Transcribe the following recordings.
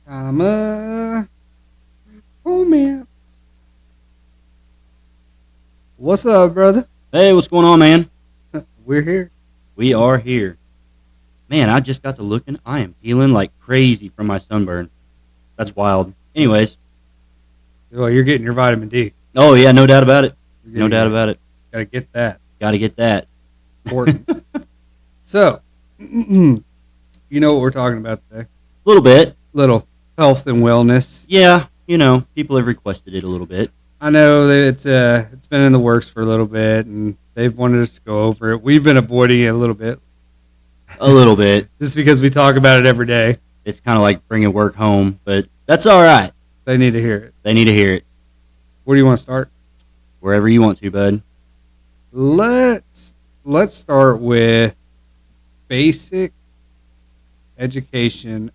I'm a romance. What's up, brother? Hey, what's going on, man? We're here. We are here. Man, I just got to looking. I am peeling like crazy from my sunburn. That's wild. Anyways, Well, you're getting your vitamin D. oh yeah, no doubt about it. You're No getting doubt it. about it. Gotta get that. Got to get that. Important. So, you know what we're talking about today? A little bit. Little health and wellness. Yeah, people have requested it a little bit. I know that it's been in the works for a little bit, and they've wanted us to go over it. We've been avoiding it a little bit, A little bit. just because we talk about it every day. It's kind of like bringing work home, but that's all right. They need to hear it. They need to hear it. Where do you want to start? Wherever you want to, bud. Let's start with basic education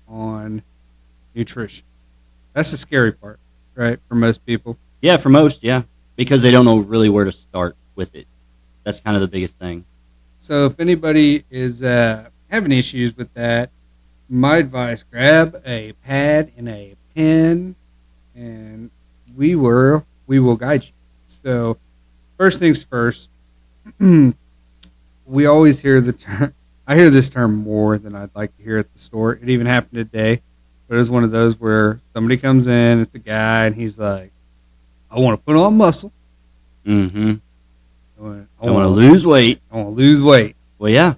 on nutrition. That's the scary part, right? For most people. Yeah, for most, yeah, because they don't know really where to start with it. That's kind of the biggest thing. So if anybody is having issues with that, my advice: grab a pad and a pen, and we will guide you. So first things first, we always hear the term. I hear this term more than I'd like to hear at the store. It even happened today, but it was one of those where somebody comes in, it's a guy, and he's like, "I want to put on muscle. Mm-hmm. I want Don't want to lose weight. I want to lose weight." Well, yeah.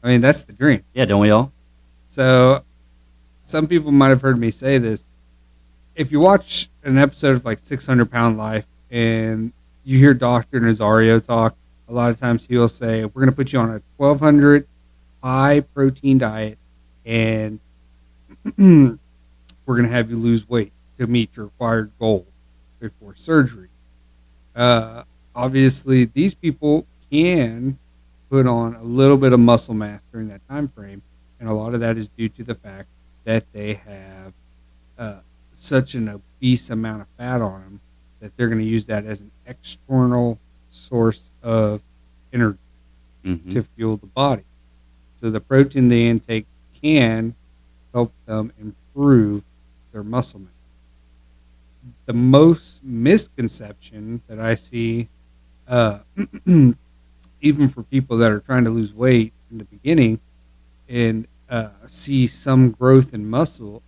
I mean, that's the dream. Yeah, don't we all? So some people might have heard me say this. If you watch an episode of like 600 Pound Life and you hear Dr. Nazario talk, a lot of times he'll say, "We're going to put you on a 1200 high protein diet, and we're going to have you lose weight to meet your required goal before surgery." Obviously, these people can put on a little bit of muscle mass during that time frame, and a lot of that is due to the fact that they have such an obese amount of fat on them that they're going to use that as an external source of energy Mm-hmm. to fuel the body. So the protein they intake can help them improve their muscle mass. The most misconception that I see, uh, even for people that are trying to lose weight in the beginning and see some growth in muscle,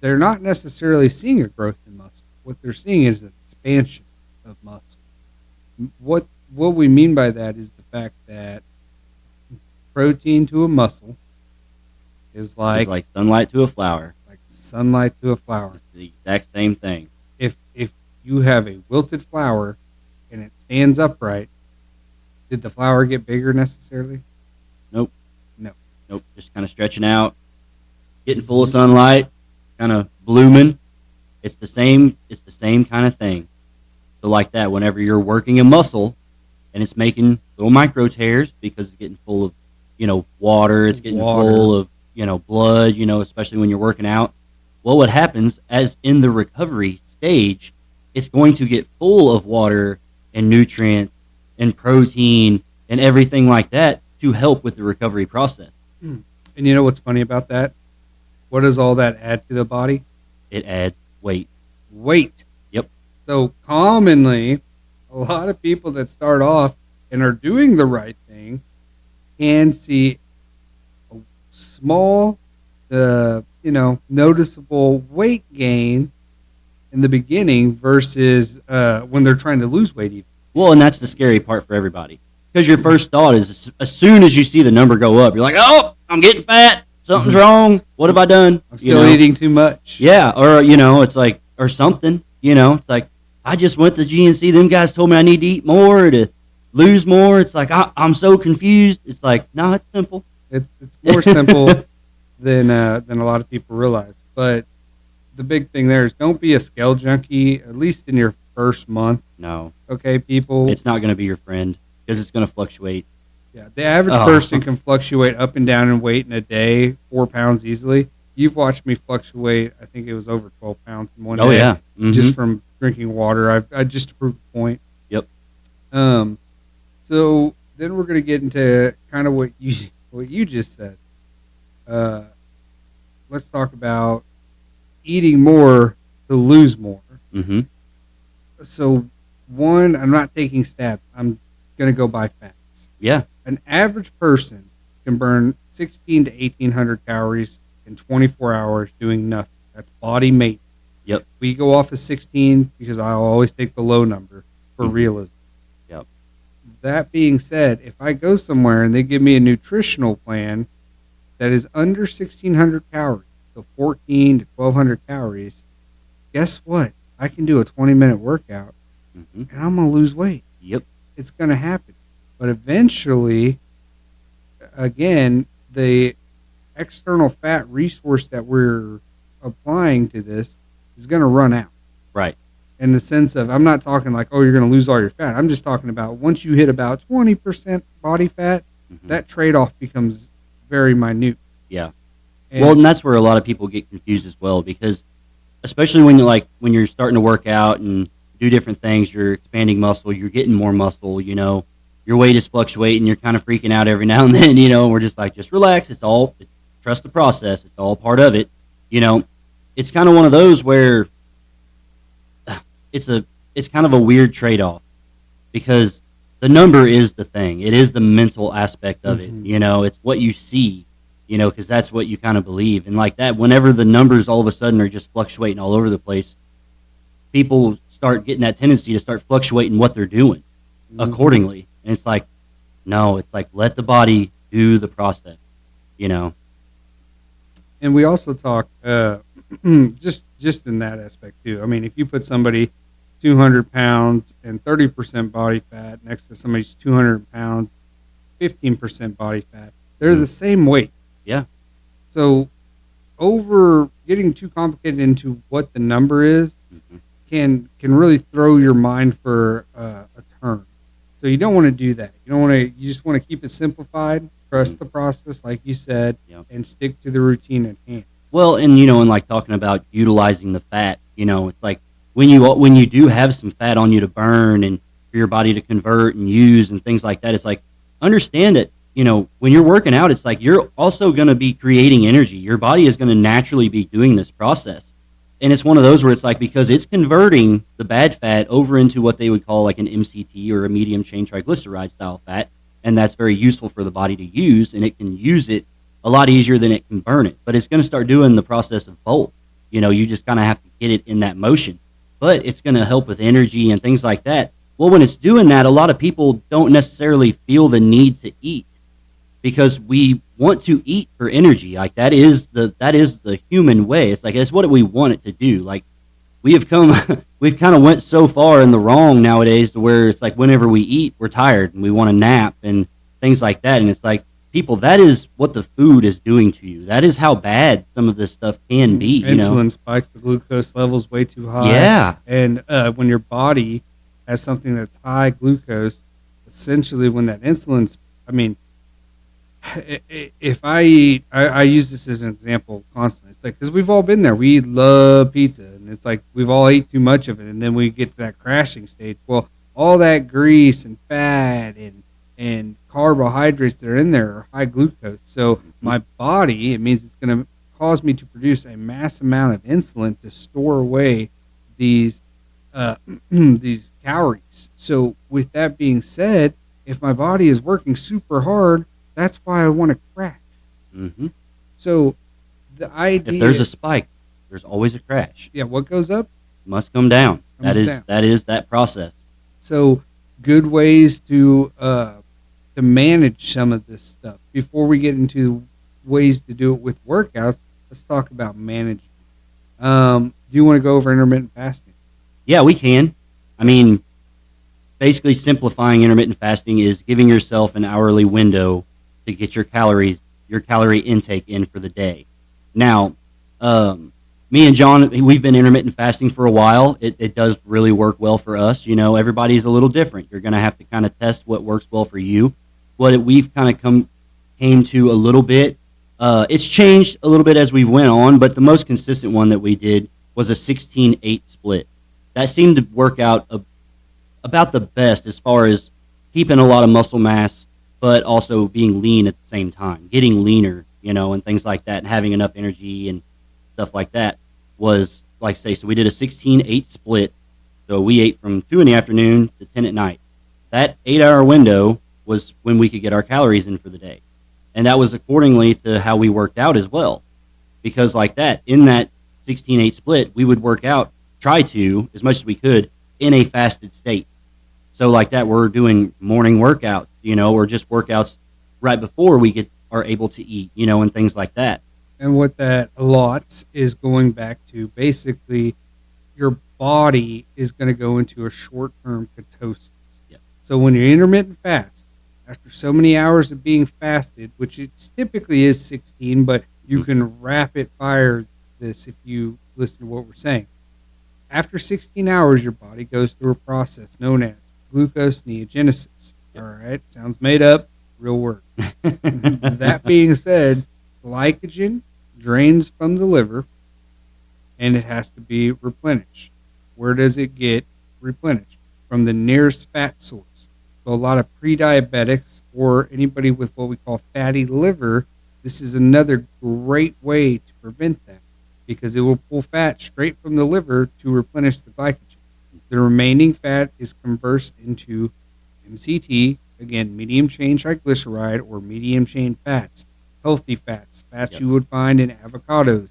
they're not necessarily seeing a growth in muscle. What they're seeing is an expansion of muscle. What we mean by that is the fact that protein to a muscle is It's like like sunlight to a flower. sunlight to a flower. It's the exact same thing. If you have a wilted flower and it stands upright, did the flower get bigger necessarily? Nope. No. Nope. Just kind of stretching out, getting full of sunlight, kind of blooming. It's the same. It's the same kind of thing. So like that, whenever you're working a muscle and it's making little micro tears because it's getting full of, water. It's getting Water. full of, blood. Especially when you're working out. Well, what happens as in the recovery stage, it's going to get full of water and nutrients and protein and everything like that to help with the recovery process. And you know what's funny about that? What does all that add to the body? It adds weight. Weight. Yep. So commonly, a lot of people that start off and are doing the right thing can see a small, noticeable weight gain in the beginning versus when they're trying to lose weight. Even Well, and that's the scary part for everybody. Because your first thought is as soon as you see the number go up, you're like, oh, I'm getting fat. Something's wrong. What have I done? I'm still eating too much. Yeah, or, it's like, or something, it's like, I just went to GNC. Them guys told me I need to eat more to lose more. It's like, I'm so confused. It's like, no, it's simple. It's more simple than a lot of people realize. But the big thing there is don't be a scale junkie, at least in your first month. No, Okay, people. it's not going to be your friend because it's going to fluctuate. Yeah, the average Oh. person can fluctuate up and down in weight in a day, 4 pounds easily. You've watched me fluctuate. I think it was over 12 pounds in one Oh, day. yeah. Mhm. Just from drinking water. I just to prove the point. Yep. So then we're going to get into kind of what you just said. Let's talk about eating more to lose more. Mm-hmm. So, one, I'm not taking stabs. I'm going to go by facts. Yeah. An average person can burn 16 to 1800 calories in 24 hours doing nothing. That's body maintenance. Yep. We go off of 16 because I'll always take the low number for Mm-hmm. realism. Yep. That being said, if I go somewhere and they give me a nutritional plan that is under 1600 calories, so 14 to 1200 calories, guess what? I can do a 20-minute workout Mm-hmm. and I'm going to lose weight. Yep. It's going to happen. But eventually, again, the external fat resource that we're applying to this is going to run out. Right. In the sense of, I'm not talking like, oh, you're going to lose all your fat. I'm just talking about once you hit about 20% body fat, Mm-hmm. that trade-off becomes very minute. Yeah. And, Well, and that's where a lot of people get confused as well, because especially when you're starting to work out and do different things, you're expanding muscle, you're getting more muscle, your weight is fluctuating, you're kind of freaking out every now and then, we're just like, just relax, trust the process, it's all part of it. It's kind of one of those where it's kind of a weird trade-off, because the number is the thing. It is the mental aspect of it. It's what you see, because that's what you kind of believe. And like that, whenever the numbers all of a sudden are just fluctuating all over the place, people start getting that tendency to start fluctuating what they're doing accordingly. And it's like, no, it's like, let the body do the process, And we also talk just in that aspect too. I mean, if you put somebody 200 pounds and 30% body fat next to somebody's 200 pounds, 15% body fat, they're the same weight. Yeah. So over getting too complicated into what the number is can really throw your mind for a turn. So you don't want to do that. You just want to keep it simplified, trust the process, like you said, and stick to the routine at hand. Well, and like talking about utilizing the fat, it's like when you do have some fat on you to burn and for your body to convert and use and things like that, it's like, understand it. When you're working out, it's like you're also going to be creating energy. Your body is going to naturally be doing this process. And it's one of those where it's like, because it's converting the bad fat over into what they would call like an MCT or a medium chain triglyceride style fat. And that's very useful for the body to use, and it can use it a lot easier than it can burn it. But it's going to start doing the process of both. You just kind of have to get it in that motion. But it's going to help with energy and things like that. Well, when it's doing that, a lot of people don't necessarily feel the need to eat, because we want to eat for energy. Like that is the human way. It's like, it's what we want it to do. Like we've kind of went so far in the wrong nowadays to where it's like whenever we eat, we're tired and we want to nap and things like that. And it's like, people, that is what the food is doing to you. That is how bad some of this stuff can be. Insulin spikes the glucose levels way too high. Yeah. And when your body has something that's high glucose, essentially when that insulin's, if I eat, I use this as an example constantly. It's like, because we've all been there. We love pizza, and it's like we've all ate too much of it, and then we get to that crashing stage. Well, all that grease and fat and carbohydrates that are in there are high glucose. So my body, it means it's going to cause me to produce a mass amount of insulin to store away these these calories. So with that being said, if my body is working super hard, that's why I want to crash. So the idea, if there's a spike, there's always a crash. Yeah, what goes up must come down. That down. is that process. So good ways to manage some of this stuff. Before we get into ways to do it with workouts, let's talk about management. Do you want to go over intermittent fasting? Yeah, we can. Basically simplifying intermittent fasting is giving yourself an hourly window to get your calorie intake in for the day. Now, me and John, we've been intermittent fasting for a while. It does really work well for us. Everybody's a little different. You're going to have to kind of test what works well for you. What we've kind of came to a little bit, it's changed a little bit as we went on, but the most consistent one that we did was a 16-8 split. That seemed to work out about the best as far as keeping a lot of muscle mass, but also being lean at the same time, getting leaner, and things like that, and having enough energy and stuff like that. was like say, so we did a 16-8 split. So we ate from 2 in the afternoon to 10 at night. That 8-hour window was when we could get our calories in for the day. And that was accordingly to how we worked out as well. Because like that, in that 16-8 split, we would work out, try to, as much as we could, in a fasted state. So like that, we're doing morning workouts, or just workouts right before are able to eat, and things like that. And what that allots is going back to basically your body is going to go into a short-term ketosis. Yep. So when you're intermittent fast, after so many hours of being fasted, which it typically is 16, but you can rapid fire this if you listen to what we're saying. After 16 hours, your body goes through a process known as glucose neogenesis. Yep. All right, sounds made up, real word. That being said, glycogen drains from the liver and it has to be replenished. Where does it get replenished? From the nearest fat source. So a lot of pre-diabetics or anybody with what we call fatty liver, this is another great way to prevent that because it will pull fat straight from the liver to replenish the glycogen. The remaining fat is converted into MCT, again, medium chain triglyceride or medium chain fats, healthy fats, fats you would find in avocados,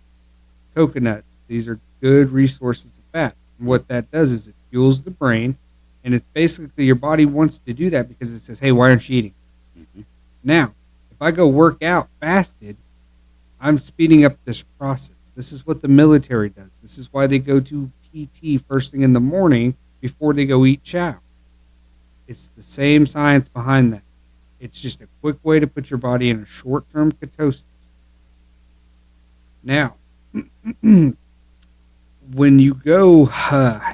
coconuts. These are good resources of fat. And what that does is it fuels the brain, and it's basically your body wants to do that because it says, hey, why aren't you eating? Mm-hmm. Now, if I go work out fasted, I'm speeding up this process. This is what the military does. This is why they go to PT first thing in the morning before they go eat chow. It's the same science behind that. It's just a quick way to put your body in a short-term ketosis. Now, when you go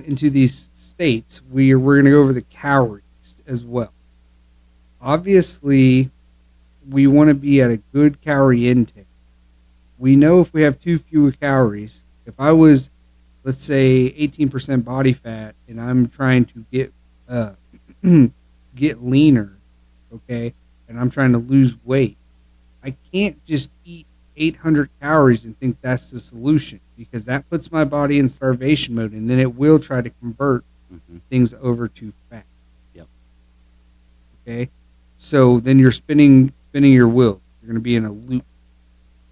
into these states, we're going to go over the calories as well. Obviously, we want to be at a good calorie intake. We know if we have too few calories, if I was, let's say, 18% body fat and I'm trying to get get leaner, okay, and I'm trying to lose weight, I can't just eat 800 calories and think that's the solution because that puts my body in starvation mode and then it will try to convert things over to fat. Yep. Okay? So then you're spinning your wheel. You're going to be in a loop.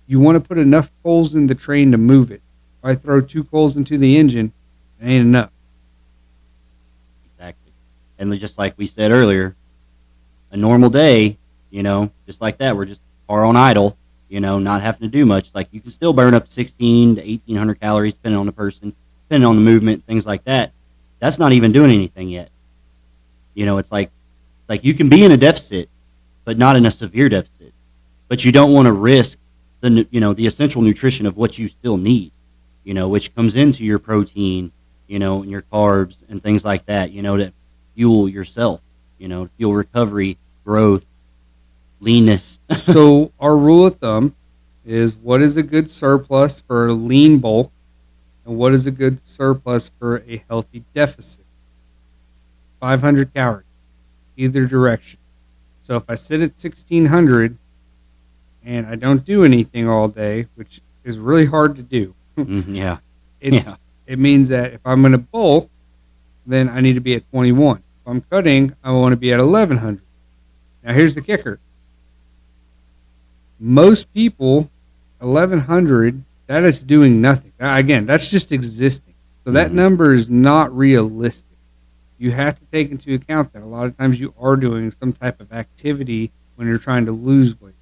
You want to put enough coals in the train to move it. If I throw 2 coals into the engine, it ain't enough. Exactly. And just like we said earlier, a normal day, just like that, we're just far on idle, not having to do much. Like you can still burn up 16 to 1800 calories depending on the person, depending on the movement, things like that. That's not even doing anything yet. It's like you can be in a deficit, but not in a severe deficit. But you don't want to risk the essential nutrition of what you still need, which comes into your protein, and your carbs and things like that, to fuel yourself, fuel recovery, growth, leanness. So our rule of thumb is what is a good surplus for a lean bulk and what is a good surplus for a healthy deficit. 500 calories, either direction. So if I sit at 1600 and I don't do anything all day, which is really hard to do. Yeah. It means that if I'm going to bulk, then I need to be at 21. If I'm cutting, I want to be at 1100. Now here's the kicker. Most people, 1100, that is doing nothing. Again, that's just existing. So that number is not realistic. You have to take into account that a lot of times you are doing some type of activity when you're trying to lose weight.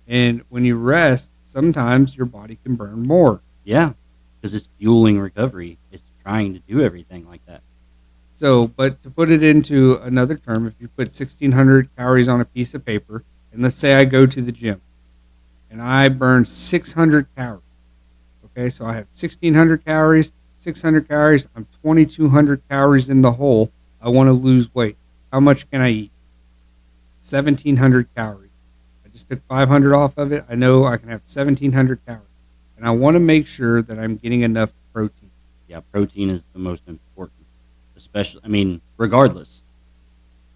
And when you rest, sometimes your body can burn more. Yeah, because it's fueling recovery. It's trying to do everything like that. So, but to put it into another term, if you put 1,600 calories on a piece of paper, and let's say I go to the gym, and I burn 600 calories. Okay, so I have 1,600 calories, 600 calories. I'm 2,200 calories in the hole. I want to lose weight. How much can I eat? 1,700 calories. I just took 500 off of it. I know I can have 1,700 calories. And I want to make sure that I'm getting enough protein. Yeah, protein is the most important. Especially, regardless.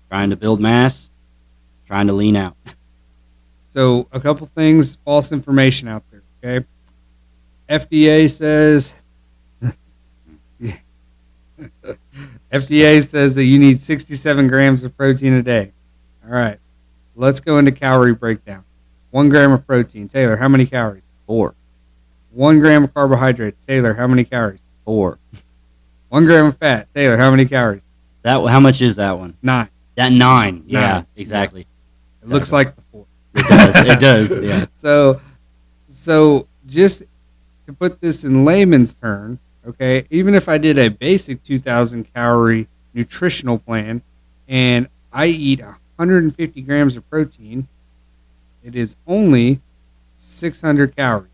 Trying to build mass, trying to lean out. So a couple things, false information out there, okay? FDA says FDA says that you need 67 grams of protein a day. All right. Let's go into calorie breakdown. 1 gram of protein. Taylor, how many calories? 4, 1 gram of carbohydrates. Taylor, how many calories? 4. 1 gram of fat. Taylor, how many calories? That how much is that one? 9. That 9. Yeah, Nine. exactly. It looks like the 4. It does. It does. Yeah. So just to put this in layman's terms, okay, even if I did a basic 2,000 calorie nutritional plan and I eat 150 grams of protein, it is only 600 calories.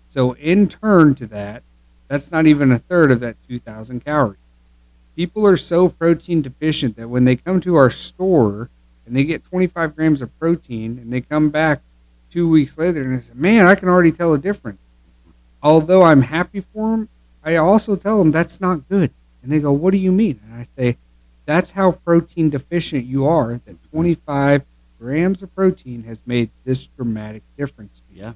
So in turn to that, that's not even a third of that 2,000 calories. People are so protein deficient that when they come to our store and they get 25 grams of protein and they come back 2 weeks later and they say, man, I can already tell a difference. Although I'm happy for them, I also tell them that's not good. And they go, what do you mean? And I say, that's how protein deficient you are, that 25 grams of protein has made this dramatic difference to you. Yeah.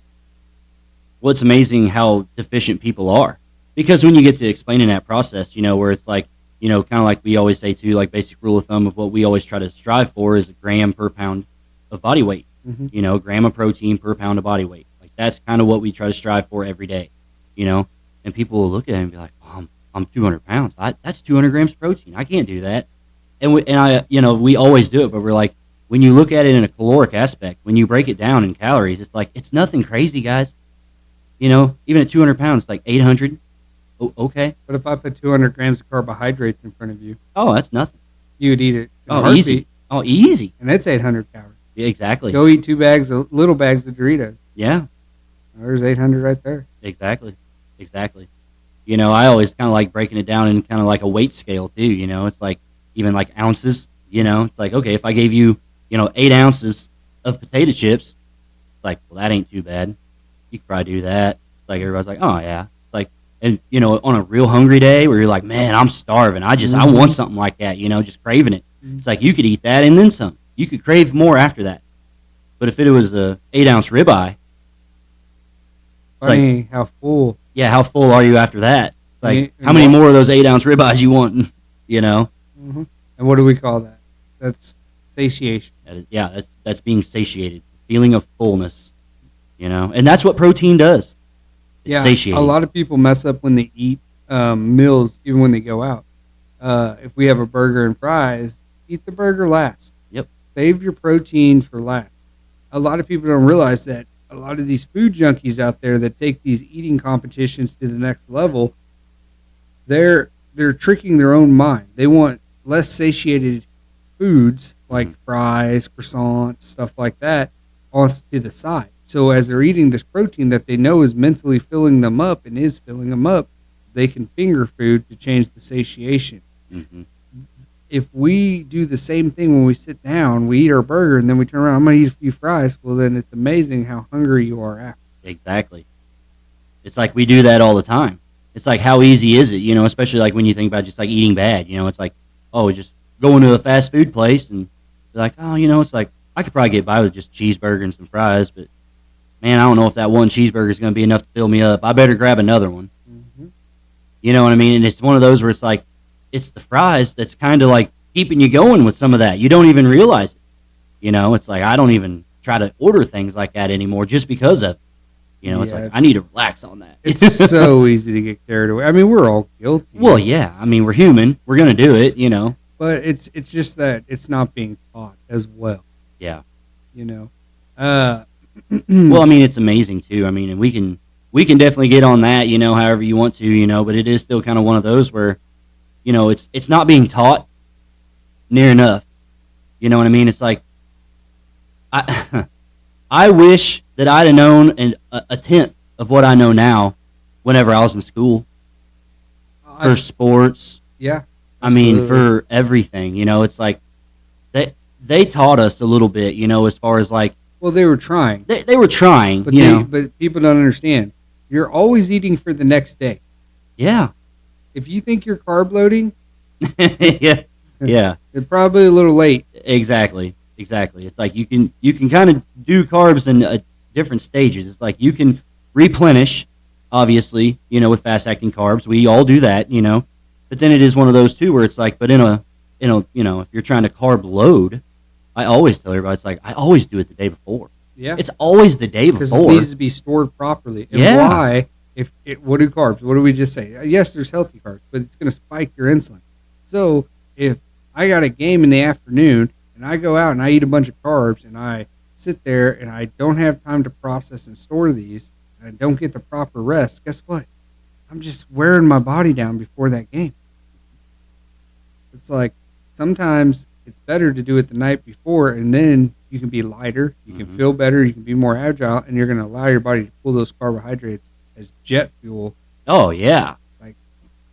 Well, it's amazing how deficient people are. Because when you get to explaining that process, where it's like, kind of like we always say too, like basic rule of thumb of what we always try to strive for is a gram per pound of body weight. Mm-hmm. Gram of protein per pound of body weight. Like that's kind of what we try to strive for every day, And people will look at it and be like, oh, I'm 200 pounds. That's 200 grams of protein. I can't do that. We always do it, but we're like, when you look at it in a caloric aspect, when you break it down in calories, it's like, it's nothing crazy, guys. Even at 200 pounds, like 800. Oh, okay. But if I put 200 grams of carbohydrates in front of you, oh, that's nothing. You would eat it. Easy. Oh, easy. And it's 800 calories. Yeah, exactly. Go eat 2 little bags of Doritos. Yeah. There's 800 right there. Exactly. I always kind of like breaking it down in kind of like a weight scale too. It's like even like ounces. It's like, okay, if I gave you 8 ounces of potato chips, it's like, well, that ain't too bad. You could probably do that. It's like everybody's like, oh yeah. It's like, and on a real hungry day where you're like, man, I'm starving. I want something like that. Just craving it. It's like you could eat that and then some. You could crave more after that. But if it was a 8-ounce ribeye, it's funny like, how full. Yeah, how full are you after that? It's like, And how many more of those 8-ounce ribeyes you want? Mm-hmm. And what do we call that? That's satiation. That's being satiated, feeling of fullness. And that's what protein does. It's satiating. A lot of people mess up when they eat meals, even when they go out. If we have a burger and fries, eat the burger last. Yep. Save your protein for last. A lot of people don't realize that a lot of these food junkies out there that take these eating competitions to the next level, they're tricking their own mind. They want less satiated foods like fries, croissants, stuff like that, on to the side. So as they're eating this protein that they know is mentally filling them up and is filling them up, they can finger food to change the satiation. Mm-hmm. If we do the same thing when we sit down, we eat our burger, and then we turn around, I'm going to eat a few fries, well, then it's amazing how hungry you are after. Exactly. It's like we do that all the time. It's like, how easy is it, especially like when you think about just like eating bad, it's like, oh, just go into a fast food place and be like, oh, it's like, I could probably get by with just cheeseburger and some fries, but man, I don't know if that one cheeseburger is going to be enough to fill me up. I better grab another one. Mm-hmm. You know what I mean? And it's one of those where it's like, it's the fries that's kind of like keeping you going with some of that. You don't even realize it. It's like, I don't even try to order things like that anymore just because of, it's like, I need to relax on that. It's so easy to get carried away. I mean, we're all guilty. Well, yeah. I mean, we're human. We're going to do it, But it's just that it's not being taught as well. Yeah. Well, I mean, it's amazing too. I mean, and we can definitely get on that, however you want to, but it is still kind of one of those where, it's not being taught near enough. You know what I mean? It's like, I wish that I'd have known a tenth of what I know now whenever I was in school. For sports. Yeah. I mean, for everything, it's like they taught us a little bit, as far as like. Well, they were trying. They were trying, but but people don't understand. You're always eating for the next day. Yeah. If you think you're carb loading, yeah, it's probably a little late. Exactly. It's like you can kind of do carbs in different stages. It's like you can replenish, obviously, with fast acting carbs. We all do that, But then it is one of those too where it's like, but if you're trying to carb load, I always tell everybody it's like I always do it the day before. Yeah, It's always the day because it before. needs to be stored properly. And Yeah. why? What do carbs? What do we just say? Yes, there's healthy carbs, but it's going to spike your insulin. So if I got a game in the afternoon and I go out and I eat a bunch of carbs and I sit there and I don't have time to process and store these and I don't get the proper rest, guess what? I'm just wearing my body down before that game. It's like sometimes it's better to do it the night before, and then you can be lighter, you can feel better, you can be more agile, and you're going to allow your body to pull those carbohydrates as jet fuel. Oh yeah. Like,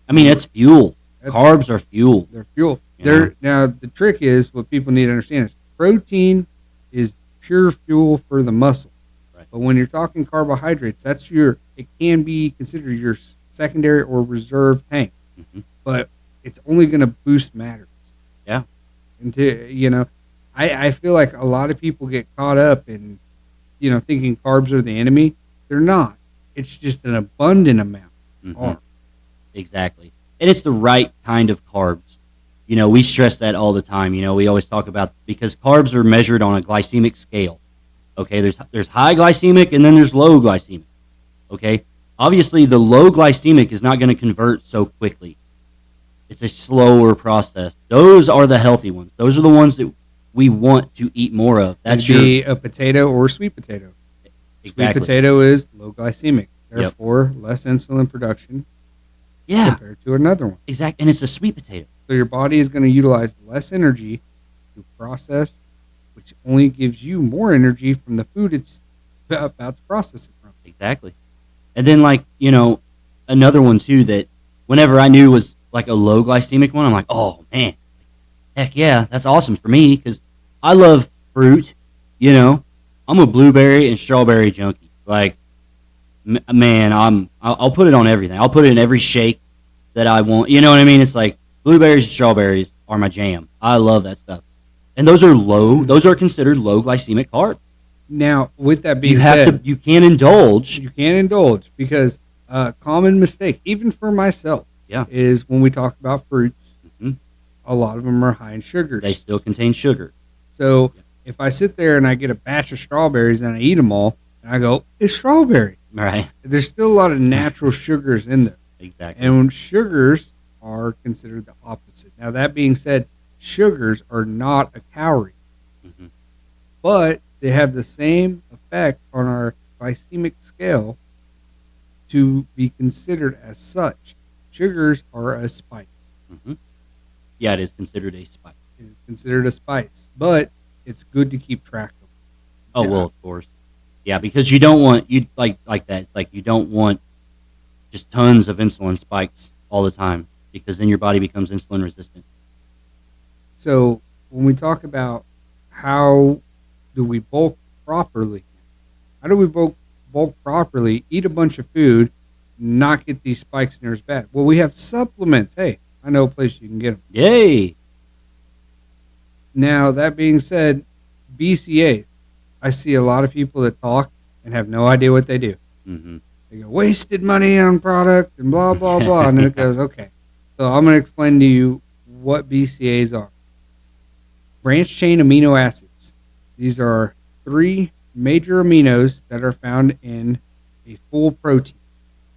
I mean, it's fuel. That's- Carbs are fuel. They're fuel. Yeah. Now the trick is what people need to understand is protein is pure fuel for the muscle. Right. But when you're talking carbohydrates, it can be considered your secondary or reserve tank. Mhm. But it's only going to boost matter. Yeah. And I feel like a lot of people get caught up in, thinking carbs are the enemy. They're not. It's just an abundant amount. Mhm. Exactly. And it's the right kind of carbs. We stress that all the time. We always talk about because carbs are measured on a glycemic scale. Okay, there's high glycemic and then there's low glycemic. Okay? Obviously the low glycemic is not going to convert so quickly. It's a slower process. Those are the healthy ones. Those are the ones that we want to eat more of. That's It'd be a potato or sweet potato. Sweet Exactly. potato is low glycemic, therefore less insulin production compared to another one. Exactly. And it's a sweet potato. So your body is going to utilize less energy to process, which only gives you more energy from the food it's about to process it from. Exactly. And then another one too that whenever I knew was like a low glycemic one, I'm like, oh man, heck yeah, that's awesome for me because I love fruit. I'm a blueberry and strawberry junkie. Like, man, I'll put it on everything. I'll put it in every shake that I want. You know what I mean? It's like blueberries and strawberries are my jam. I love that stuff. And those are low. Those are considered low glycemic carbs. Now, with that being You said, you can indulge. you can indulge because a common mistake, even for myself, Yeah. is when we talk about fruits, Mhm. a lot of them are high in sugars. They still contain sugar. So if I sit there and I get a batch of strawberries and I eat them all, and I go, it's strawberry. Right. There's still a lot of natural sugars in there. Exactly. And sugars are considered the opposite. Now, that being said, sugars are not a calorie, Mhm. but they have the same effect on our glycemic scale to be considered as such. Sugars are a spice. Mhm. Yeah, it is considered a spice. It is considered a spice, but it's good to keep track of. Oh Yeah. well, of course. Yeah, because you don't want you like that. Like you don't want just tons of insulin spikes all the time because then your body becomes insulin resistant. So when we talk about how do we bulk properly, how do we bulk properly, eat a bunch of food, not get these spikes near as bad? Well, we have supplements. Hey, I know a place you can get them. Yay! Now, that being said, BCAAs. I see a lot of people that talk and have no idea what they do. Mm-hmm. They go, wasted money on product and blah, blah, blah. And it goes, okay. So I'm going to explain to you what BCAAs are. Branch chain amino acids. These are 3 major aminos that are found in a full protein.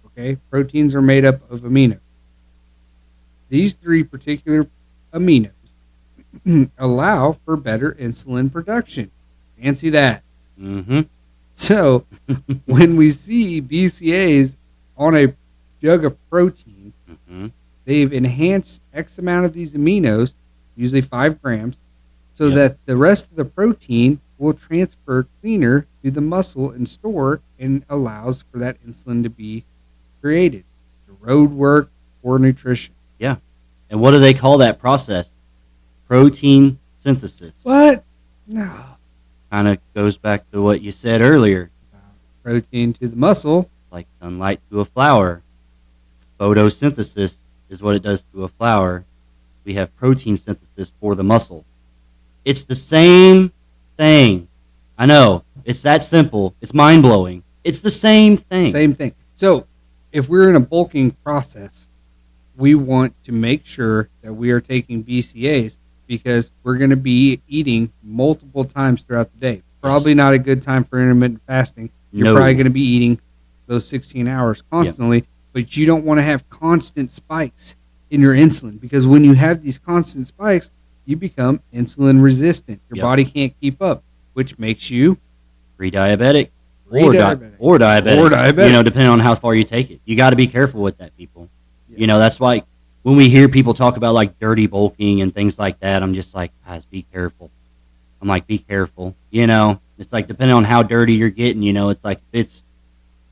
Okay? Proteins are made up of aminos. These 3 particular aminos allow for better insulin production. Fancy that. Mm-hmm. So when we see BCAAs on a jug of protein, Mm-hmm. they've enhanced X amount of these aminos, usually 5 grams, so Yep. that the rest of the protein will transfer cleaner to the muscle and store and allows for that insulin to be created. The road work for nutrition. And what do they call that process? Protein synthesis. What? No. Kind of goes back to what you said earlier, Protein to the muscle. like sunlight to a flower. Photosynthesis is what it does to a flower. We have protein synthesis for the muscle. It's the same thing. I know. It's that simple. It's mind-blowing. It's the same thing. Same thing. So if we're in a bulking process, we want to make sure that we are taking BCAAs because we're going to be eating multiple times throughout the day. Probably Yes. not a good time for intermittent fasting. You're No. probably going to be eating those 16 hours constantly, but you don't want to have constant spikes in your insulin because when you have these constant spikes, you become insulin resistant. Your Yep. body can't keep up, which makes you Pre-diabetic. pre-diabetic. Or diabetic. Or diabetic. You know, depending on how far you take it. You got to be careful with that, people. Yeah. You know, that's why when we hear people talk about like dirty bulking and things like that, I'm just like, guys, be careful. I'm like, be careful. You know, it's like depending on how dirty you're getting, you know, it's like if it's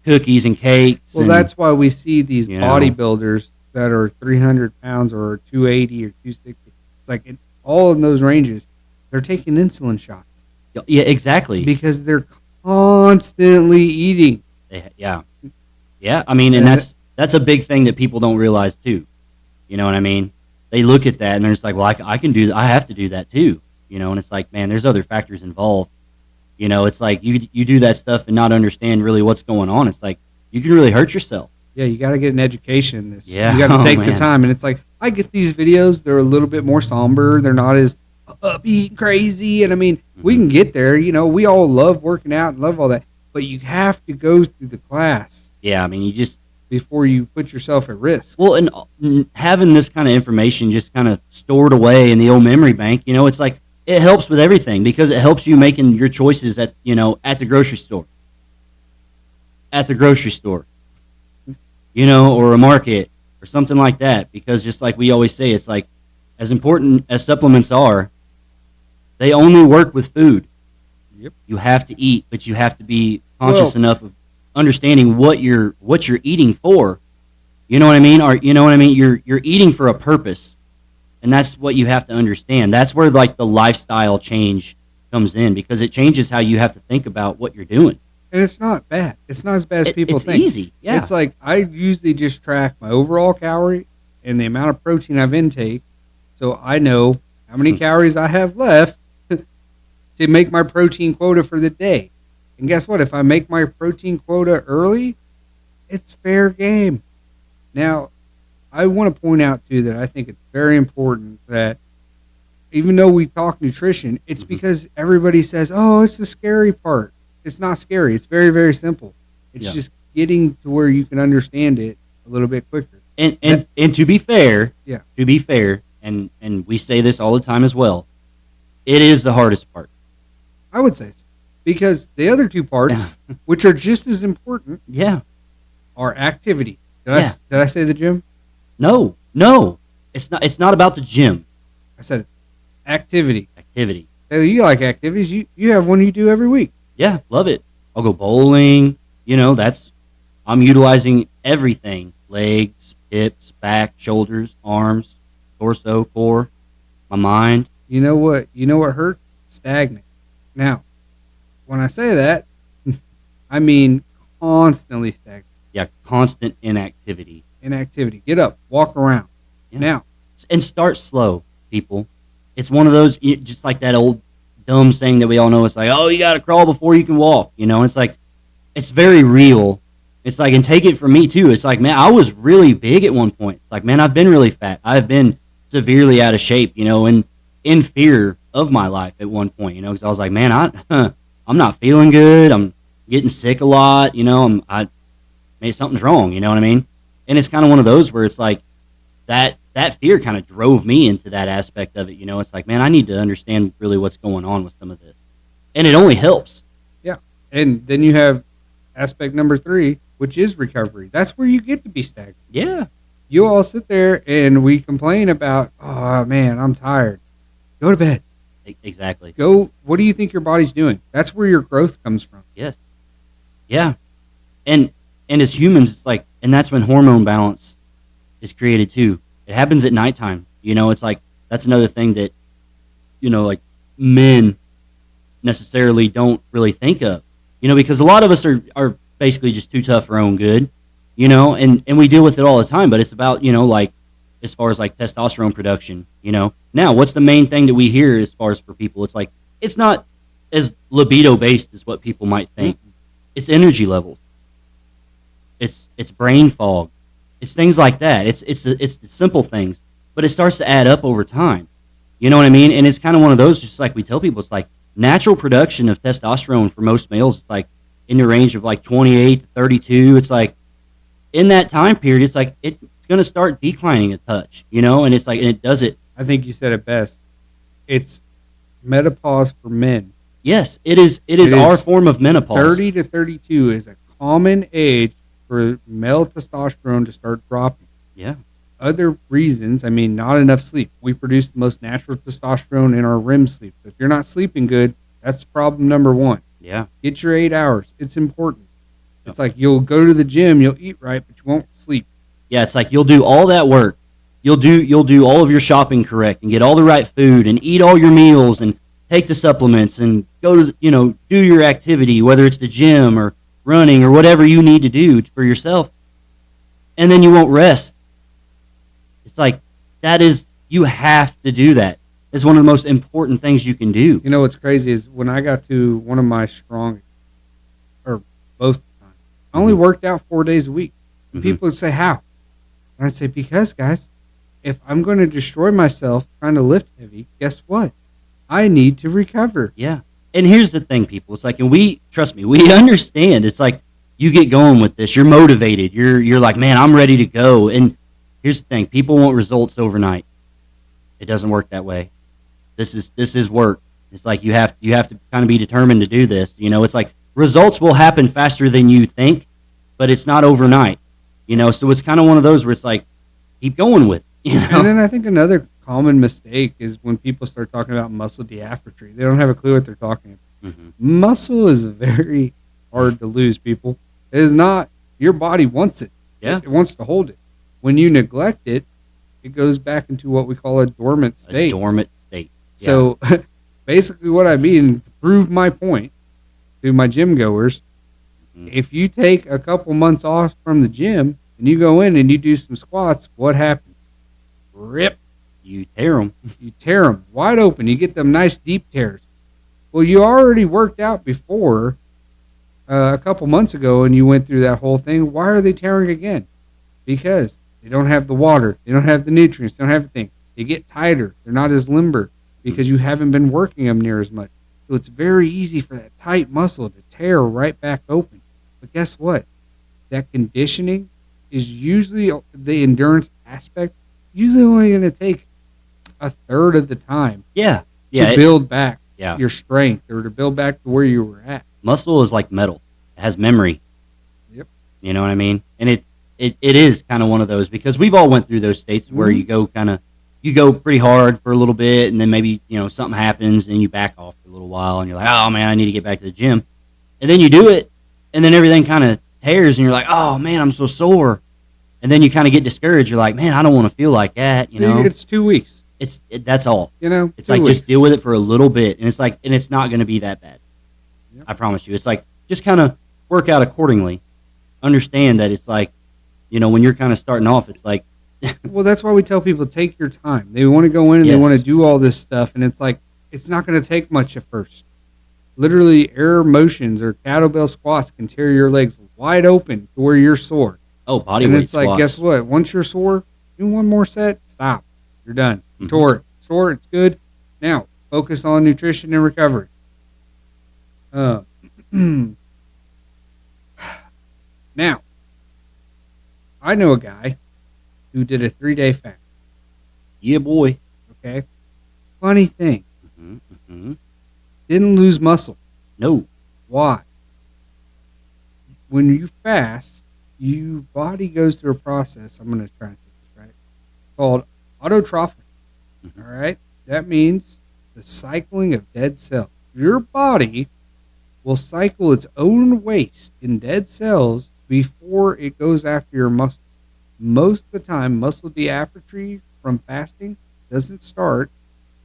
cookies and cakes. Well, and, that's why we see these you know. bodybuilders that are 300 pounds or 280 or 260. It's like all in those ranges, they're taking insulin shots Yeah, exactly. because they're constantly eating. Yeah. I mean, and that's a big thing that people don't realize too. You know what I mean? They look at that and they're just like, well, I can do. I have to do that too. You know, and it's like, man, there's other factors involved. You know, it's like you do that stuff and not understand really what's going on. It's like you can really hurt yourself. Yeah, you got to get an education in this. Yeah, You got to take the man. time. And it's like, I get these videos. They're a little bit more somber. They're not as upbeat, crazy. And I mean, we can get there. You know, we all love working out and love all that. But you have to go through the class Yeah, I mean, you just before you put yourself at risk. well, and having this kind of information just kind of stored away in the old memory bank, you know, it's like it helps with everything because it helps you making your choices at at the grocery store, you know, or a market or something like that. Because just like we always say, it's like as important as supplements are, they only work with food. Yep. You have to eat, but you have to be conscious enough of understanding what you're eating for. You know what I mean? Or you know what I mean? You're eating for a purpose, and that's what you have to understand. That's where like the lifestyle change comes in because it changes how you have to think about what you're doing. And it's not bad. It's not as bad as people it's think. Easy. Yeah. It's like I usually just track my overall calorie and the amount of protein I've intake, so I know how many calories I have left to make my protein quota for the day. And guess what? If I make my protein quota early, it's fair game. Now, I want to point out too that I think it's very important that even though we talk nutrition, it's because everybody says, "Oh, it's the scary part." It's not scary. It's very, very simple. It's just getting to where you can understand it a little bit quicker. And to be fair, Yeah. To be fair, and we say this all the time as well, it is the hardest part. I would say so. Because the other two parts, which are just as important, Yeah. are activity. Did I say the gym? No. It's not about the gym. I said activity. Activity. Hey, you like activities. You have one you do every week. Yeah, love it. I'll go bowling. You know, I'm utilizing everything. Legs, hips, back, shoulders, arms, torso, core, my mind. You know what hurts? Stagnant. Now, when I say that, I mean constantly stagnant. Yeah, constant inactivity. Inactivity. Get up, walk around. Yeah. Now, And start slow, people. It's one of those, just like that old dumb saying that we all know. It's like, oh, you got to crawl before you can walk. You know, it's like, it's very real. It's like, and take it from me too. It's like, man, I was really big at one point. It's like, man, I've been really fat. I've been severely out of shape, you know, and in fear of my life at one point, you know, because I was like, man, I'm not feeling good. I'm getting sick a lot. You know, maybe something's wrong. You know what I mean? And it's kind of one of those where it's like that fear kind of drove me into that aspect of it. You know, it's like, man, I need to understand really what's going on with some of this, and it only helps. yeah. And then you have aspect number 3, which is recovery. That's where you get to be stagnant. Yeah, You all sit there and we complain about, oh man, I'm tired. Go to bed. exactly. Go. What do you think your body's doing? That's where your growth comes from. Yes. Yeah. And as humans, it's like, and that's when hormone balance is created too. It happens at nighttime. You know, it's like, that's another thing that, you know, like men necessarily don't really think of, you know, because a lot of us are basically just too tough for our own good, you know, and we deal with it all the time, but it's about, you know, like, as far as like testosterone production, you know. Now, what's the main thing that we hear as far as for people? It's like, it's not as libido based as what people might think. It's energy levels. It's brain fog. It's things like that. It's the simple things, but it starts to add up over time. You know what I mean? And it's kind of one of those, just like we tell people, it's like natural production of testosterone for most males is like in the range of like 28 to 32. It's like in that time period, it's like it's going to start declining a touch, you know, and it's like, and it does it. I think you said it best. It's menopause for men. Yes, it is. It is our form of menopause. 30 to 32 is a common age for male testosterone to start dropping. Yeah. Other reasons, I mean, not enough sleep. We produce the most natural testosterone in our REM sleep. If you're not sleeping good, that's problem number one. Yeah. Get your 8 hours. It's important. It's like you'll go to the gym, you'll eat right, but you won't sleep. Yeah, it's like you'll do all that work. You'll do all of your shopping correct and get all the right food and eat all your meals and take the supplements and go to do your activity, whether it's the gym or running or whatever you need to do for yourself, and then you won't rest. It's like you have to do that. It's one of the most important things you can do. You know what's crazy is when I got to one of my strongest, or both times, I only worked out 4 days a week. And people would say, how? And I'd say, because, guys, if I'm going to destroy myself trying to lift heavy, guess what? I need to recover. Yeah. And here's the thing, people. It's like, and trust me, we understand. It's like you get going with this. You're motivated. You're like, man, I'm ready to go. And here's the thing. People want results overnight. It doesn't work that way. This is work. It's like you have to kind of be determined to do this. You know, it's like results will happen faster than you think, but it's not overnight. You know, so it's kind of one of those where it's like, keep going with it. You know? And then I think another common mistake is when people start talking about muscle diaphragm. They don't have a clue what they're talking about. Muscle is very hard to lose, people. It is not. Your body wants it. Yeah. It wants to hold it. When you neglect it, it goes back into what we call a dormant state. A dormant state. Yeah. So basically what I mean, to prove my point to my gym goers, if you take a couple months off from the gym and you go in and you do some squats, what happens? Rip. You tear them. You tear them wide open. You get them nice deep tears. Well, you already worked out before a couple months ago and you went through that whole thing. Why are they tearing again? Because they don't have the water. They don't have the nutrients. They don't have everything. They get tighter. They're not as limber because you haven't been working them near as much. So it's very easy for that tight muscle to tear right back open. But guess what? That conditioning is usually the endurance aspect, usually only going to take a third of the time. Yeah. To build back yeah. your strength or to build back to where you were at. Muscle is like metal. It has memory. Yep. You know what I mean? And it is kind of one of those because we've all went through those states where you go pretty hard for a little bit and then maybe, something happens and you back off for a little while and you're like, oh man, I need to get back to the gym. And then you do it and then everything kind of tears and you're like, oh man, I'm so sore. And then you kind of get discouraged. You're like, man, I don't want to feel like that. It's 2 weeks. That's all. It's like weeks. Just deal with it for a little bit, and it's not going to be that bad. Yep. I promise you. It's like just kind of work out accordingly. Understand that it's like, when you're kind of starting off, it's like. Well, that's why we tell people take your time. They want to go in and they want to do all this stuff, and it's like it's not going to take much at first. Literally, air motions or kettlebell squats can tear your legs wide open to where you're sore. Oh, body weight squats. It's like, guess what? Once you're sore, do one more set, stop. You're done. Sore, it's good. Now, focus on nutrition and recovery. Now, I know a guy who did a 3-day fast. Yeah, boy. Okay. Funny thing. Didn't lose muscle. No. Why? When you fast, your body goes through a process. I'm going to try and say this right. Called autotrophy. All right? That means the cycling of dead cells. Your body will cycle its own waste in dead cells before it goes after your muscle. Most of the time, muscle diaphragm from fasting doesn't start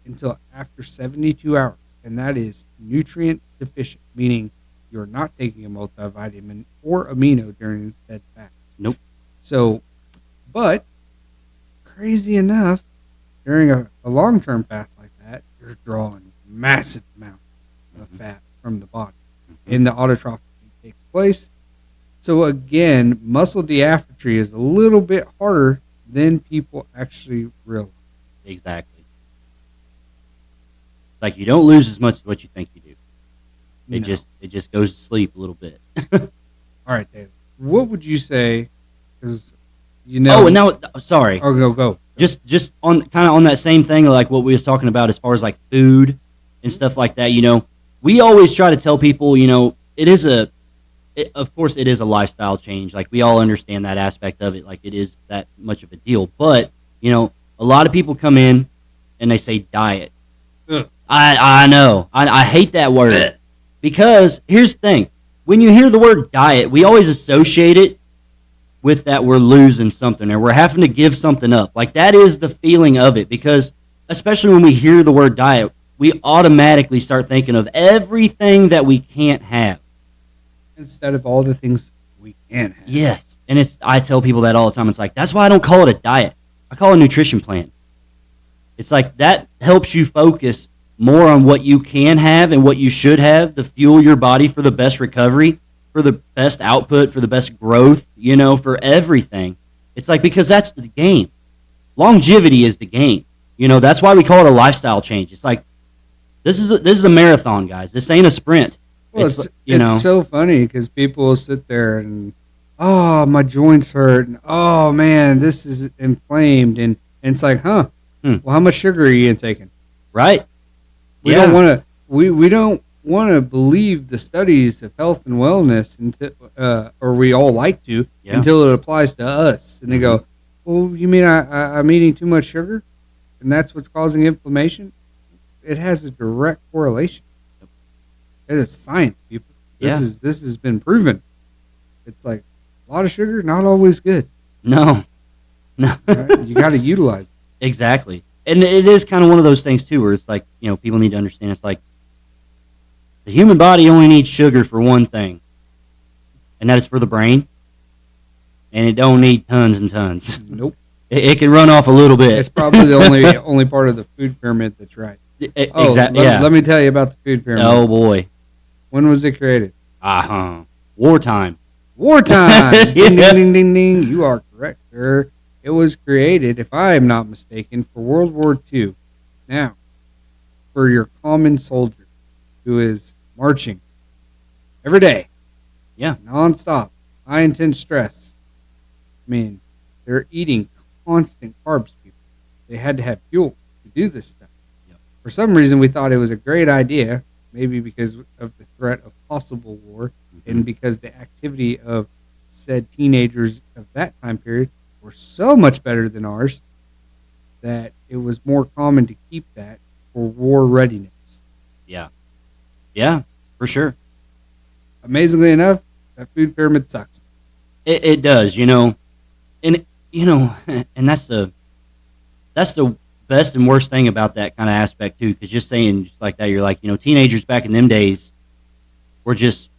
until after 72 hours, and that is nutrient deficient, meaning you're not taking a multivitamin or amino during that fast. Nope. So, but crazy enough, during a long-term fast like that, you're drawing massive amounts of fat from the body, and the autotrophy takes place. So again, muscle diaphytry is a little bit harder than people actually realize. Exactly. Like you don't lose as much as what you think you do. It No. just goes to sleep a little bit. All right, Taylor. What would you say? Because Oh, and now sorry. Oh, go. Just on kind of on that same thing, like what we was talking about as far as like food and stuff like that. We always try to tell people, of course, it is a lifestyle change. Like we all understand that aspect of it. Like it is that much of a deal. But a lot of people come in and they say diet. Ugh. I know. I hate that word because here's the thing: when you hear the word diet, we always associate it with that we're losing something or we're having to give something up. Like that is the feeling of it because especially when we hear the word diet, we automatically start thinking of everything that we can't have. Instead of all the things we can have. Yes. And I tell people that all the time. It's like, that's why I don't call it a diet. I call it a nutrition plan. It's like that helps you focus more on what you can have and what you should have to fuel your body for the best recovery, for the best output, for the best growth, for everything. It's like, because that's the game. Longevity is the game. That's why we call it a lifestyle change. It's like, this is a marathon, guys. This ain't a sprint. Well, it's so funny because people will sit there and, oh, my joints hurt. And, oh, man, this is inflamed. And it's like, well, how much sugar are you taking? Right. We don't want to. We don't want to believe the studies of health and wellness until, or we all like to, until it applies to us. And they go, well, you mean I'm eating too much sugar, and that's what's causing inflammation? It has a direct correlation. It is science, people. This has been proven. It's like a lot of sugar, not always good. No. Right? You got to utilize it. Exactly. And it is kind of one of those things too, where it's like, people need to understand. It's like the human body only needs sugar for one thing, and that is for the brain. And it don't need tons and tons. Nope. It can run off a little bit. It's probably the only part of the food pyramid that's right. Exactly. Let me tell you about the food pyramid. Oh boy. When was it created? Wartime. Wartime. Ding, ding, ding, ding, ding. You are correct, sir. It was created, if I am not mistaken, for World War II. Now, for your common soldier who is marching every day, nonstop, high intense stress. I mean, they're eating constant carbs, people. They had to have fuel to do this stuff. Yep. For some reason, we thought it was a great idea, maybe because of the threat of possible war, and because the activity of said teenagers of that time period were so much better than ours that it was more common to keep that for war readiness. Yeah. Yeah, for sure. Amazingly enough, that food pyramid sucks. It does, and and that's the best and worst thing about that kind of aspect too. Because just saying just like that, you're like, teenagers back in them days were just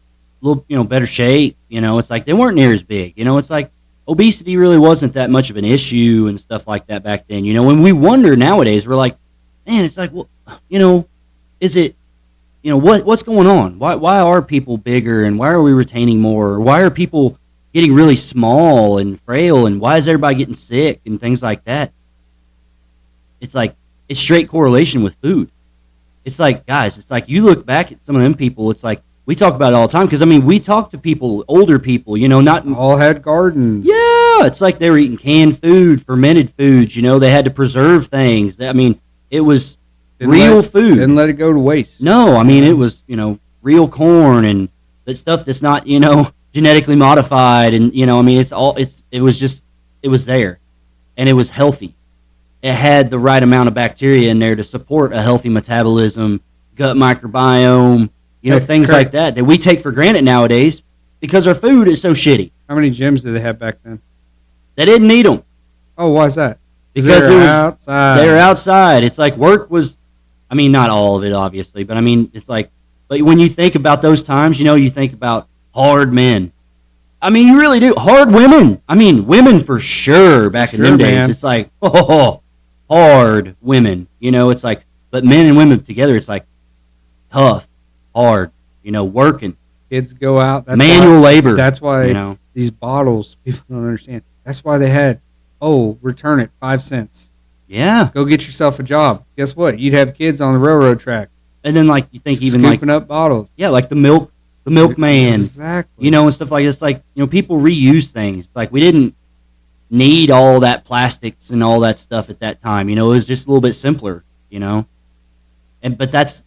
a little, better shape. It's like they weren't near as big. It's like obesity really wasn't that much of an issue and stuff like that back then. When we wonder nowadays, we're like, man, it's like, well, is it, what's going on? Why are people bigger and why are we retaining more? Or why are people getting really small and frail and why is everybody getting sick and things like that? It's like, it's straight correlation with food. It's like, guys, it's like you look back at some of them people, it's like, we talk about it all the time because, we talk to people, older people, not... All had gardens. Yeah, it's like they were eating canned food, fermented foods, they had to preserve things. It was real food. Didn't let it go to waste. No, it was, real corn and that stuff that's not, genetically modified and, it was there and it was healthy. It had the right amount of bacteria in there to support a healthy metabolism, gut microbiome, things like that we take for granted nowadays because our food is so shitty. How many gyms did they have back then? They didn't need them. Oh, why's that? Because they were outside. It's like work was, not all of it, obviously, but it's like, but when you think about those times, you think about hard men. You really do. Hard women. Women for sure back in them days. Man. It's like, hard women. It's like, but men and women together, it's like tough, hard, working. kids go out. Manual labor. That's why you know. these bottles, people don't understand. That's why they had, return it 5 cents. Yeah. Go get yourself a job. Guess what? You'd have kids on the railroad track. And then like you think even scooping up bottles. Yeah, like the milkman. Exactly. You know, and stuff like this. Like, you know, people reuse things. Like we didn't need all that plastics and all that stuff at that time. You know, it was just a little bit simpler, you know. But that's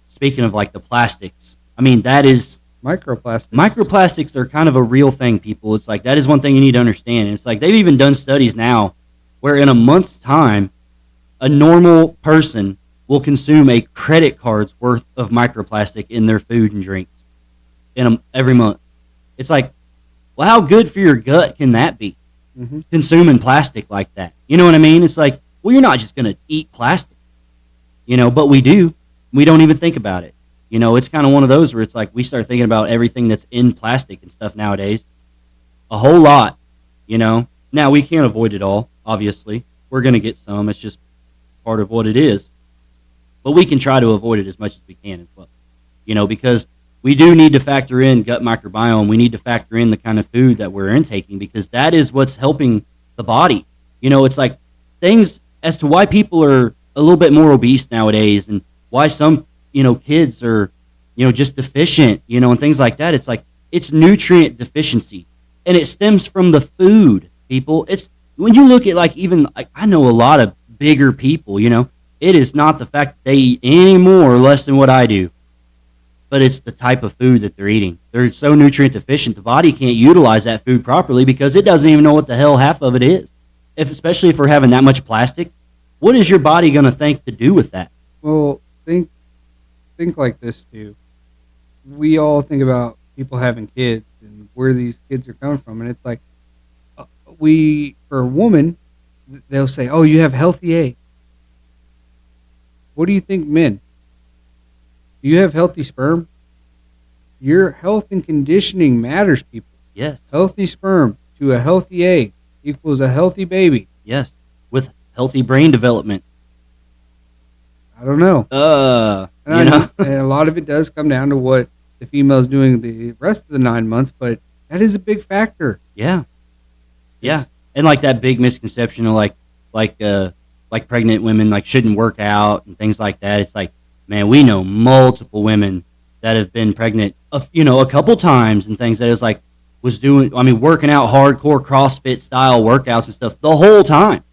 speaking of like the plastics. I mean, that is microplastics. Microplastics are kind of a real thing, people. It's like that is one thing you need to understand. And it's like they've even done studies now where in a month's time, a normal person will consume a credit card's worth of microplastic in their food and drinks every month. It's like, well, how good for your gut can that be? Mm-hmm. Consuming plastic like that. You know what I mean? It's like, well, you're not just going to eat plastic, you know, but we do. We don't even think about it. You know, it's kind of one of those where it's like we start thinking about everything that's in plastic and stuff nowadays. A whole lot, you know. Now, we can't avoid it all, obviously. We're going to get some. It's just part of what it is. But we can try to avoid it as much as we can as well. You know, because we do need to factor in gut microbiome. We need to factor in the kind of food that we're intaking because that is what's helping the body. You know, it's like things as to why people are a little bit more obese nowadays and why some, you know, kids are, you know, just deficient, you know, and things like that. It's like it's nutrient deficiency. And it stems from the food, people. It's when you look at like even like I know a lot of bigger people, you know, it is not the fact that they eat any more or less than what I do. But it's the type of food that they're eating. They're so nutrient deficient, the body can't utilize that food properly because it doesn't even know what the hell half of it is. Especially if we're having that much plastic, what is your body going to think to do with that? Well, think like this too. We all think about people having kids and where these kids are coming from, and it's like for a woman, they'll say, "Oh, you have healthy eggs." What do you think, men? Do you have healthy sperm? Your health and conditioning matters, people. Yes. Healthy sperm to a healthy egg equals a healthy baby. Yes. With healthy brain development. I don't know. And a lot of it does come down to what the female's doing the rest of the 9 months, but that is a big factor. Yeah. Yeah. And like that big misconception of like pregnant women like shouldn't work out and things like that. It's like, man, we know multiple women that have been pregnant, you know, a couple times and things that is like was doing, I mean, working out hardcore CrossFit style workouts and stuff the whole time.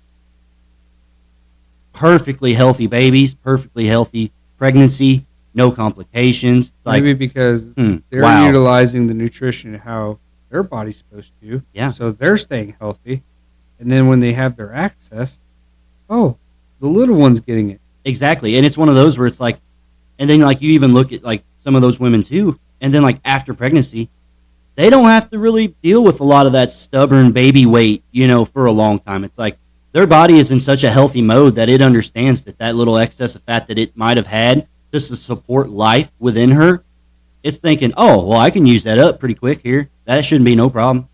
Perfectly healthy babies, perfectly healthy pregnancy, no complications. Like, maybe because they're utilizing the nutrition how their body's supposed to. Yeah. So they're staying healthy. And then when they have their access, the little one's getting it. Exactly. And it's one of those where it's like, and then like you even look at like some of those women too, and then like after pregnancy, they don't have to really deal with a lot of that stubborn baby weight, you know, for a long time. It's like their body is in such a healthy mode that it understands that little excess of fat that it might have had just to support life within her, it's thinking, oh, well, I can use that up pretty quick here. That shouldn't be no problem.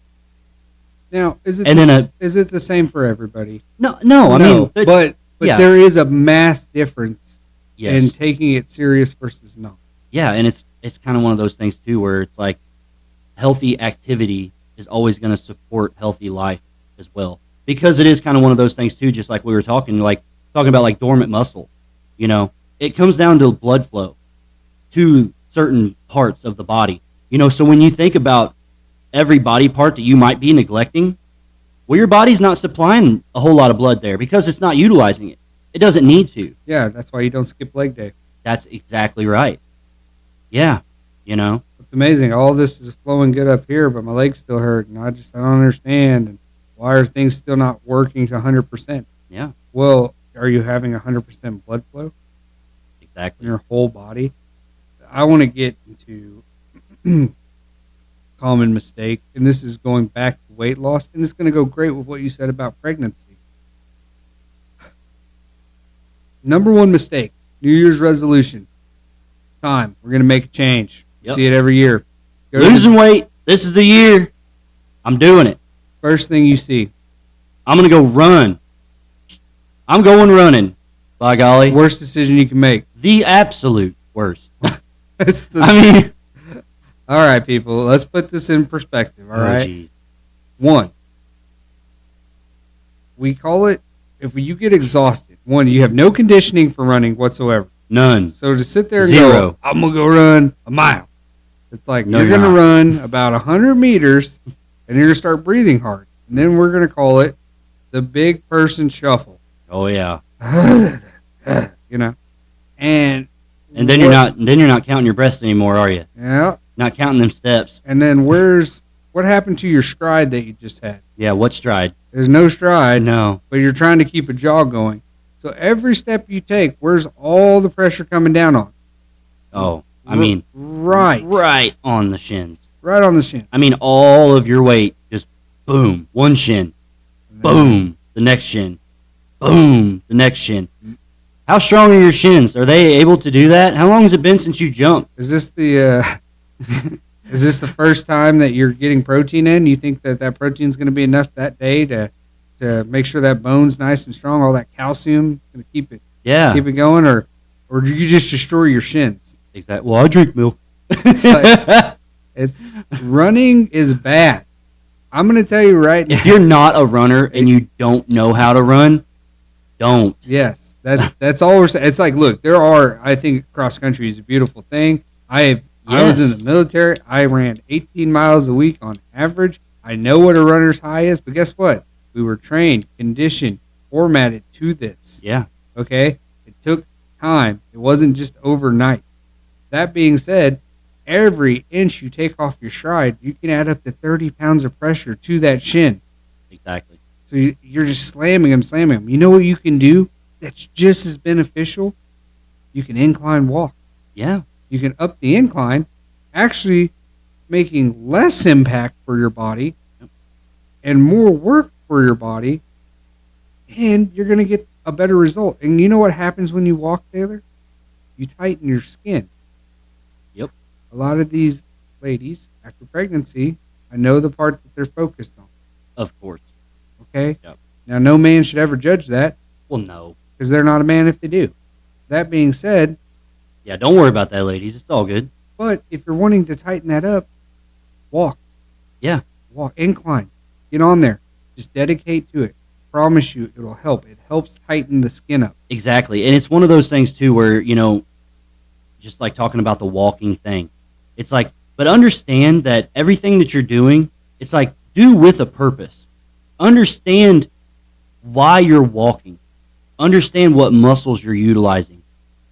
Now, is it the same for everybody? No. I mean, but yeah. There is a mass difference yes. in taking it serious versus not. Yeah, and it's kind of one of those things too where it's like healthy activity is always going to support healthy life as well. Because it is kind of one of those things too, just like we were talking about like dormant muscle. You know, it comes down to blood flow to certain parts of the body. You know, so when you think about every body part that you might be neglecting, well, your body's not supplying a whole lot of blood there because it's not utilizing it. It doesn't need to. Yeah, that's why you don't skip leg day. That's exactly right. Yeah, you know. It's amazing. All this is flowing good up here, but my legs still hurt, and I don't understand. And why are things still not working to 100%? Yeah. Well, are you having 100% blood flow? Exactly. In your whole body? I want to get into common mistake, and this is going back to weight loss, and it's going to go great with what you said about pregnancy. Number one mistake, New Year's resolution. Time. We're going to make a change. Yep. See it every year. Losing weight. This is the year. I'm doing it. First thing you see. I'm going to go run. I'm going running. By golly. Worst decision you can make. The absolute worst. That's the, I mean, all right, people. Let's put this in perspective. All right. geez. One, we call it if you get exhausted. One, you have no conditioning for running whatsoever. None. So to sit there and Zero. go, I'm gonna go run a mile. It's like No, you're you're gonna not. run about 100 meters, and you're gonna start breathing hard, and then we're gonna call it the big person shuffle. Oh yeah. You know, and And then you're not counting your breaths anymore, are you? Yeah. Not counting them steps. And then what happened to your stride that you just had? Yeah, what stride? There's no stride. No. But you're trying to keep a jog going. So every step you take, where's all the pressure coming down on? Oh, I mean, right on the shins. Right on the shins. I mean, all of your weight just boom, one shin, boom, the next shin, boom, the next shin. How strong are your shins? Are they able to do that? How long has it been since you jumped? Is this is this the first time that you're getting protein in? You think that protein's going to be enough that day to make sure that bone's nice and strong? All that calcium going to keep it going, or do you just destroy your shins? Exactly. Well, I drink milk. It's running is bad. I'm going to tell you right now. If you're not a runner and you don't know how to run, don't. Yes, that's all we're saying. It's like, look, I think cross country is a beautiful thing. I was in the military. I ran 18 miles a week on average. I know what a runner's high is, but guess what? We were trained, conditioned, formatted to this. Yeah. Okay? It took time. It wasn't just overnight. That being said, every inch you take off your stride, you can add up to 30 pounds of pressure to that shin. Exactly. So you're just slamming them. You know what you can do that's just as beneficial? You can incline walk. Yeah. You can up the incline, actually making less impact for your body and more work for your body, and you're going to get a better result. And you know what happens when you walk, Taylor? You tighten your skin. Yep. A lot of these ladies, after pregnancy, I know the part that they're focused on. Of course. Okay? Yep. Now, no man should ever judge that. Well, no. Because they're not a man if they do. That being said... Yeah, don't worry about that, ladies. It's all good. But if you're wanting to tighten that up, walk. Yeah. Walk. Incline. Get on there. Just dedicate to it. Promise you it'll help. It helps tighten the skin up. Exactly. And it's one of those things, too, where, just like talking about the walking thing. It's like, but understand that everything that you're doing, it's like, do with a purpose. Understand why you're walking. Understand what muscles you're utilizing.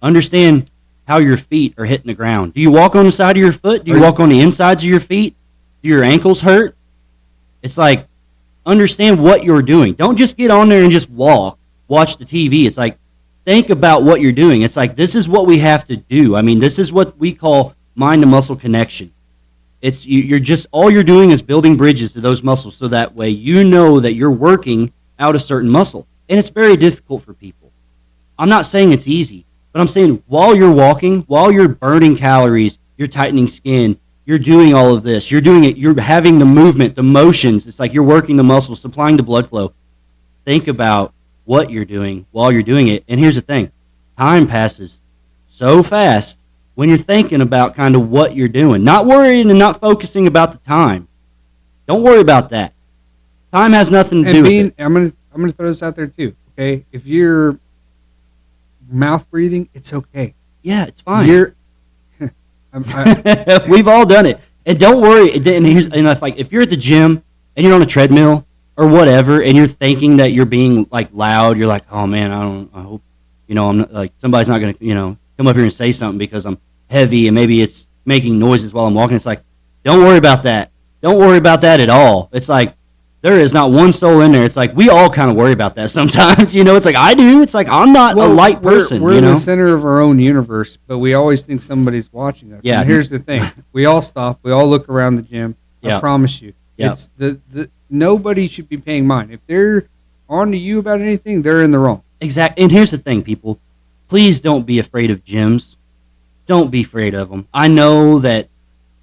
Understand how your feet are hitting the ground. Do you walk on the side of your foot? Do you walk on the insides of your feet? Do your ankles hurt? It's like, understand what you're doing. Don't just get on there and just watch the TV. It's like, think about what you're doing. It's like, this is what we have to do. I mean, this is what we call mind to muscle connection. It's you're just, all you're doing is building bridges to those muscles, so that way you know that you're working out a certain muscle. And it's very difficult for people. I'm not saying it's easy, but I'm saying while you're walking, while you're burning calories, you're tightening skin, you're doing all of this, you're doing it, you're having the movement, the motions. It's like you're working the muscles, supplying the blood flow. Think about what you're doing while you're doing it. And here's the thing. Time passes so fast when you're thinking about kind of what you're doing. Not worrying and not focusing about the time. Don't worry about that. Time has nothing to do with it. I'm gonna throw this out there too. Okay, if you're mouth breathing, it's okay. Yeah, it's fine. We've all done it, and don't worry. If you're at the gym and you're on a treadmill or whatever, and you're thinking that you're being like loud, you're like, oh man, I hope I'm not, like, somebody's not gonna come up here and say something because I'm heavy and maybe it's making noises while I'm walking. It's like, don't worry about that. Don't worry about that at all. It's like, there is not one soul in there. It's like, we all kind of worry about that sometimes. It's like, I do. It's like, I'm not a light person. We're the center of our own universe, but we always think somebody's watching us. Yeah. And here's the thing. We all stop. We all look around the gym. I promise you. Yeah. It's nobody should be paying mind. If they're on to you about anything, they're in the wrong. Exactly. And here's the thing, people. Please don't be afraid of gyms. Don't be afraid of them. I know that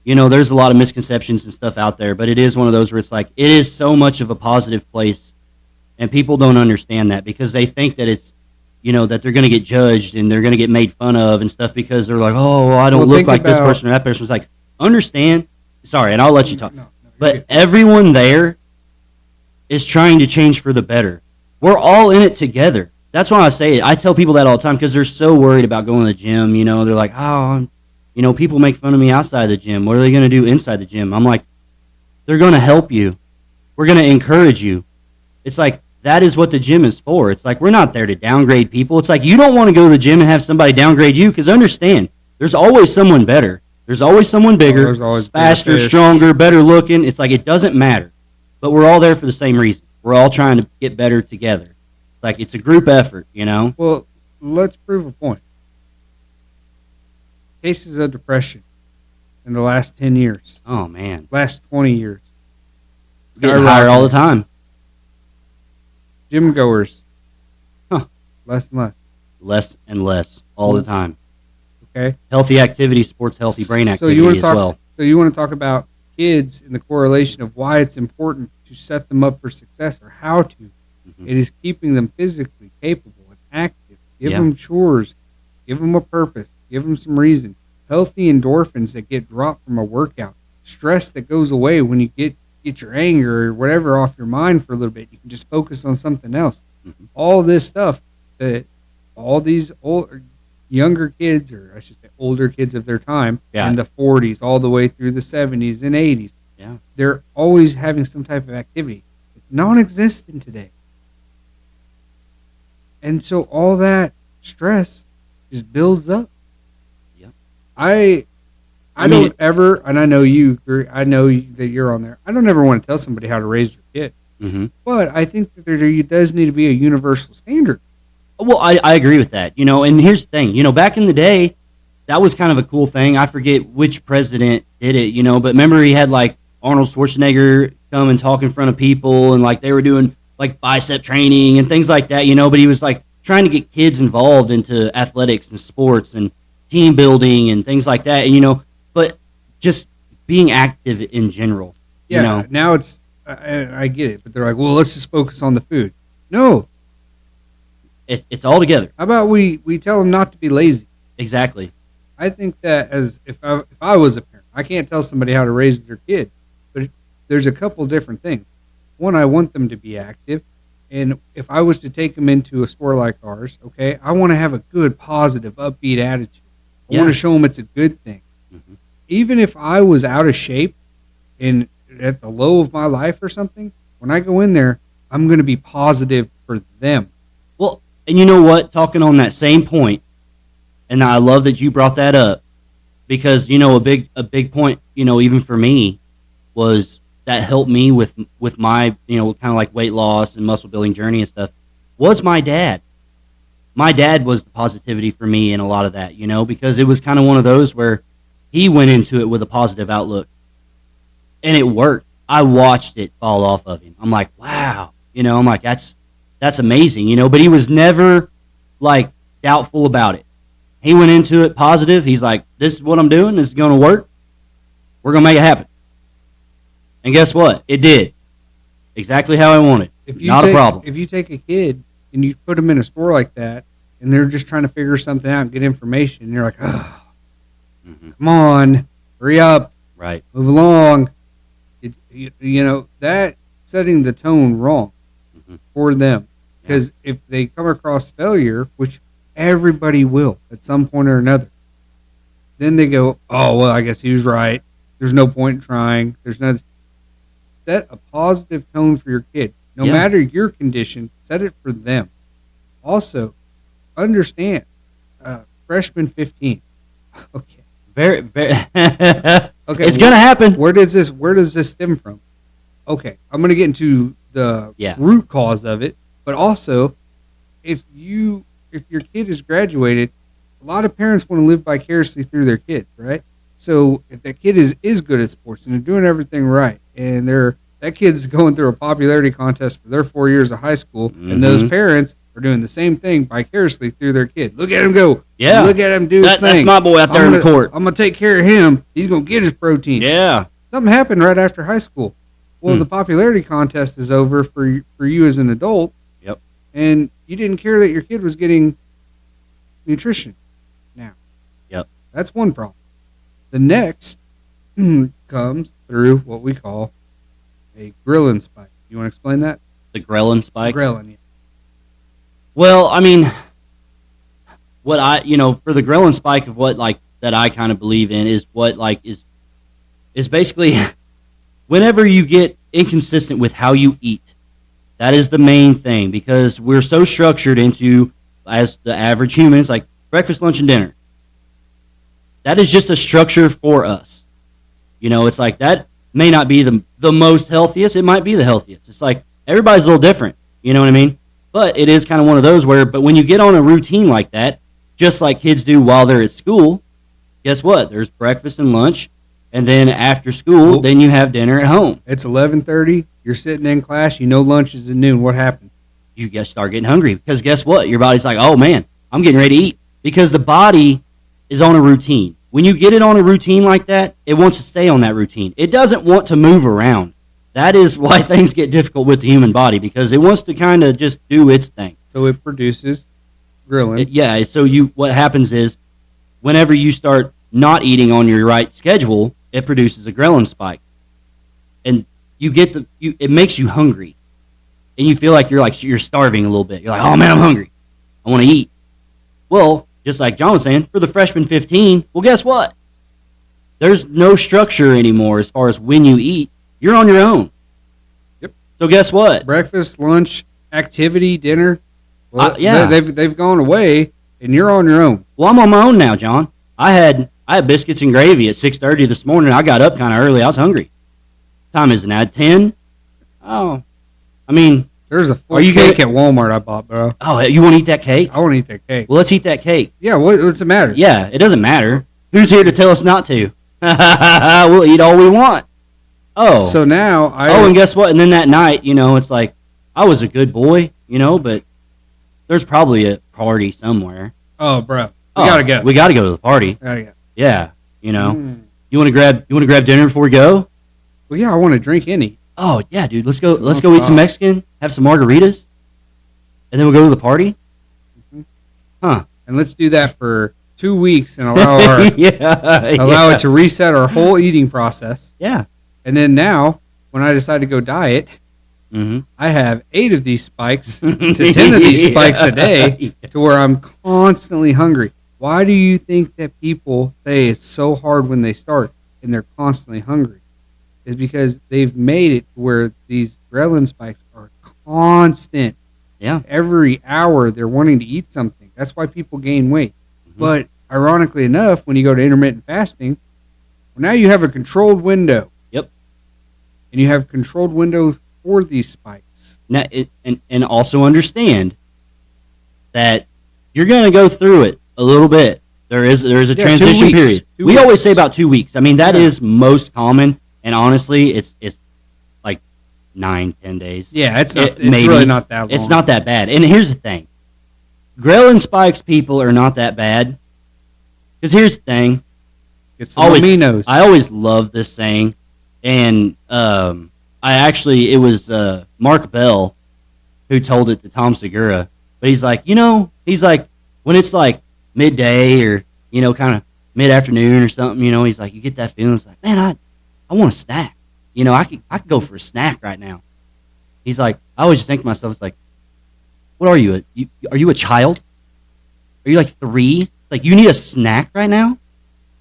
there's a lot of misconceptions and stuff out there, but it is one of those where it's like, it is so much of a positive place, and people don't understand that because they think that it's that they're going to get judged and they're going to get made fun of and stuff because they're like, oh, well, I don't look like this person or that person. It's like, understand. Sorry, and I'll let you talk. No, but everyone there is trying to change for the better. We're all in it together. That's why I say it. I tell people that all the time because they're so worried about going to the gym. They're like, oh, people make fun of me outside the gym. What are they going to do inside the gym? I'm like, they're going to help you. We're going to encourage you. It's like, that is what the gym is for. It's like, we're not there to downgrade people. It's like, you don't want to go to the gym and have somebody downgrade you because understand, there's always someone better. There's always someone bigger, faster, stronger, better looking. It's like, it doesn't matter. But we're all there for the same reason. We're all trying to get better together. Like, it's a group effort, Well, let's prove a point. Cases of depression in the last 10 years. Oh, man. Last 20 years. Getting higher all the time. Gym goers. Less and less. Less and less all the time. Okay. Healthy activity supports healthy brain activity as well. So you want to talk about kids and the correlation of why it's important to set them up for success or how to. Mm-hmm. It is keeping them physically capable and active. Give them chores. Give them a purpose. Give them some reason. Healthy endorphins that get dropped from a workout. Stress that goes away when you get your anger or whatever off your mind for a little bit. You can just focus on something else. Mm-hmm. All this stuff that all these younger kids, or I should say older kids of their time, in the 40s all the way through the 70s and 80s, they're always having some type of activity. It's non-existent today. And so all that stress just builds up. Yeah. I don't ever, and I know you agree, I know that you're on there, I don't ever want to tell somebody how to raise their kid. Mm-hmm. But I think that there does need to be a universal standard. Well, I agree with that. And here's the thing. Back in the day, that was kind of a cool thing. I forget which president did it, but remember he had, like, Arnold Schwarzenegger come and talk in front of people, and, like, they were doing, like, bicep training and things like that, but he was, like, trying to get kids involved into athletics and sports and team building and things like that, but just being active in general. Yeah, now it's, I get it, but they're like, well, let's just focus on the food. No. It's all together. How about we tell them not to be lazy? Exactly. I think that if I was a parent, I can't tell somebody how to raise their kid, but there's a couple different things. One, I want them to be active, and if I was to take them into a store like ours, okay, I want to have a good, positive, upbeat attitude. I want to show them it's a good thing. Mm-hmm. Even if I was out of shape and at the low of my life or something, when I go in there, I'm going to be positive for them. Well, and you know what? Talking on that same point, and I love that you brought that up, because a big point, even for me, was that helped me with my kind of like weight loss and muscle building journey and stuff. Was my dad. My dad was the positivity for me in a lot of that, because it was kind of one of those where he went into it with a positive outlook, and it worked. I watched it fall off of him. I'm like, wow, I'm like, that's amazing, but he was never, like, doubtful about it. He went into it positive. He's like, this is what I'm doing. This is going to work. We're going to make it happen. And guess what? It did. Exactly how I wanted. Not a problem. If you take a kid and you put them in a store like that, and they're just trying to figure something out and get information, and you're like, oh, come on, hurry up. Right. Move along. That setting the tone wrong for them. Because if they come across failure, which everybody will at some point or another, then they go, oh, well, I guess he was right. There's no point in trying. There's no. Set a positive tone for your kid. No matter your condition, set it for them. Also, understand, freshman 15. Okay. Very. Okay. It's going to happen. Where does this stem from? Okay. I'm going to get into the root cause of it. But also, if your kid is graduated, a lot of parents want to live vicariously through their kids, right? So if that kid is good at sports and they're doing everything right, and that kid's going through a popularity contest for their 4 years of high school, and those parents are doing the same thing vicariously through their kid. Look at him go. Yeah. Look at him do his thing. That's my boy out there in the court. I'm going to take care of him. He's going to get his protein. Yeah. Something happened right after high school. Well, the popularity contest is over for you as an adult. Yep. And, you didn't care that your kid was getting nutrition. Now, Yep. that's one problem. The next comes through what we call a ghrelin spike. You want to explain that? The ghrelin spike. Ghrelin, yeah. Well, I mean, what for the ghrelin spike of what like that I kind of believe in is what like is basically whenever you get inconsistent with how you eat. That is the main thing because we're so structured into as the average humans like breakfast, lunch, and dinner. That is just a structure for us. It's like that may not be the most healthiest. It might be the healthiest. It's like everybody's a little different. You know what I mean? But it is kind of one of those but when you get on a routine like that, just like kids do while they're at school, guess what? There's breakfast and lunch, and then after school, then you have dinner at home. It's 11:30. You're sitting in class. You know lunch is at noon. What happened? You just start getting hungry because guess what? Your body's like, oh man, I'm getting ready to eat because the body is on a routine. When you get it on a routine like that, it wants to stay on that routine. It doesn't want to move around. That is why things get difficult with the human body because it wants to kind of just do its thing. So it produces ghrelin. Yeah. So what happens is whenever you start not eating on your right schedule, it produces a ghrelin spike, and it makes you hungry, and you feel like you're starving a little bit. You're like, oh man, I'm hungry. I want to eat. Well, just like John was saying, for the freshman 15, well, guess what? There's no structure anymore as far as when you eat. You're on your own. Yep. So guess what? Breakfast, lunch, activity, dinner. Well, yeah. They've gone away, and you're on your own. Well, I'm on my own now, John. I had biscuits and gravy at 6:30 this morning. I got up kind of early. I was hungry. Time is it now? 10? Oh, I mean, there's a full cake at Walmart I bought, bro. Oh, you want to eat that cake? I want to eat that cake. Well, let's eat that cake. Yeah, what's the matter? Yeah, it doesn't matter. Who's here to tell us not to? We'll eat all we want. Oh. So now and guess what? And then that night, it's like, I was a good boy, but there's probably a party somewhere. Oh, bro. We gotta go. We gotta go to the party. Gotta go. Yeah, You want to grab dinner before we go? Well, yeah, I want to drink any. Oh yeah, dude. Let's go eat some Mexican, have some margaritas, and then we'll go to the party. Mm-hmm. Huh. And let's do that for 2 weeks and allow it to reset our whole eating process. Yeah. And then now, when I decide to go diet, mm-hmm. I have 8 of these spikes to 10 of these spikes a day to where I'm constantly hungry. Why do you think that people say it's so hard when they start and they're constantly hungry? Is because they've made it where these ghrelin spikes are constant. Yeah. Every hour they're wanting to eat something. That's why people gain weight. Mm-hmm. But ironically enough, when you go to intermittent fasting, well, now you have a controlled window. Yep. And you have controlled window for these spikes. Now, and also understand that you're going to go through it a little bit. There is a transition period. We always say about 2 weeks. I mean, that is most common. And honestly, it's like 9-10 days. Yeah, it's really not that long. It's not that bad. And here's the thing. Ghrelin spikes people are not that bad. Because here's the thing. It's some aminos. I always love this saying. And it was Mark Bell who told it to Tom Segura. But he's like, when it's like midday or, kind of mid-afternoon or something, he's like, you get that feeling. It's like, man, I want a snack. I could go for a snack right now. He's like, I always just think to myself, it's like, what are you? Are you a child? Are you like 3? Like, you need a snack right now?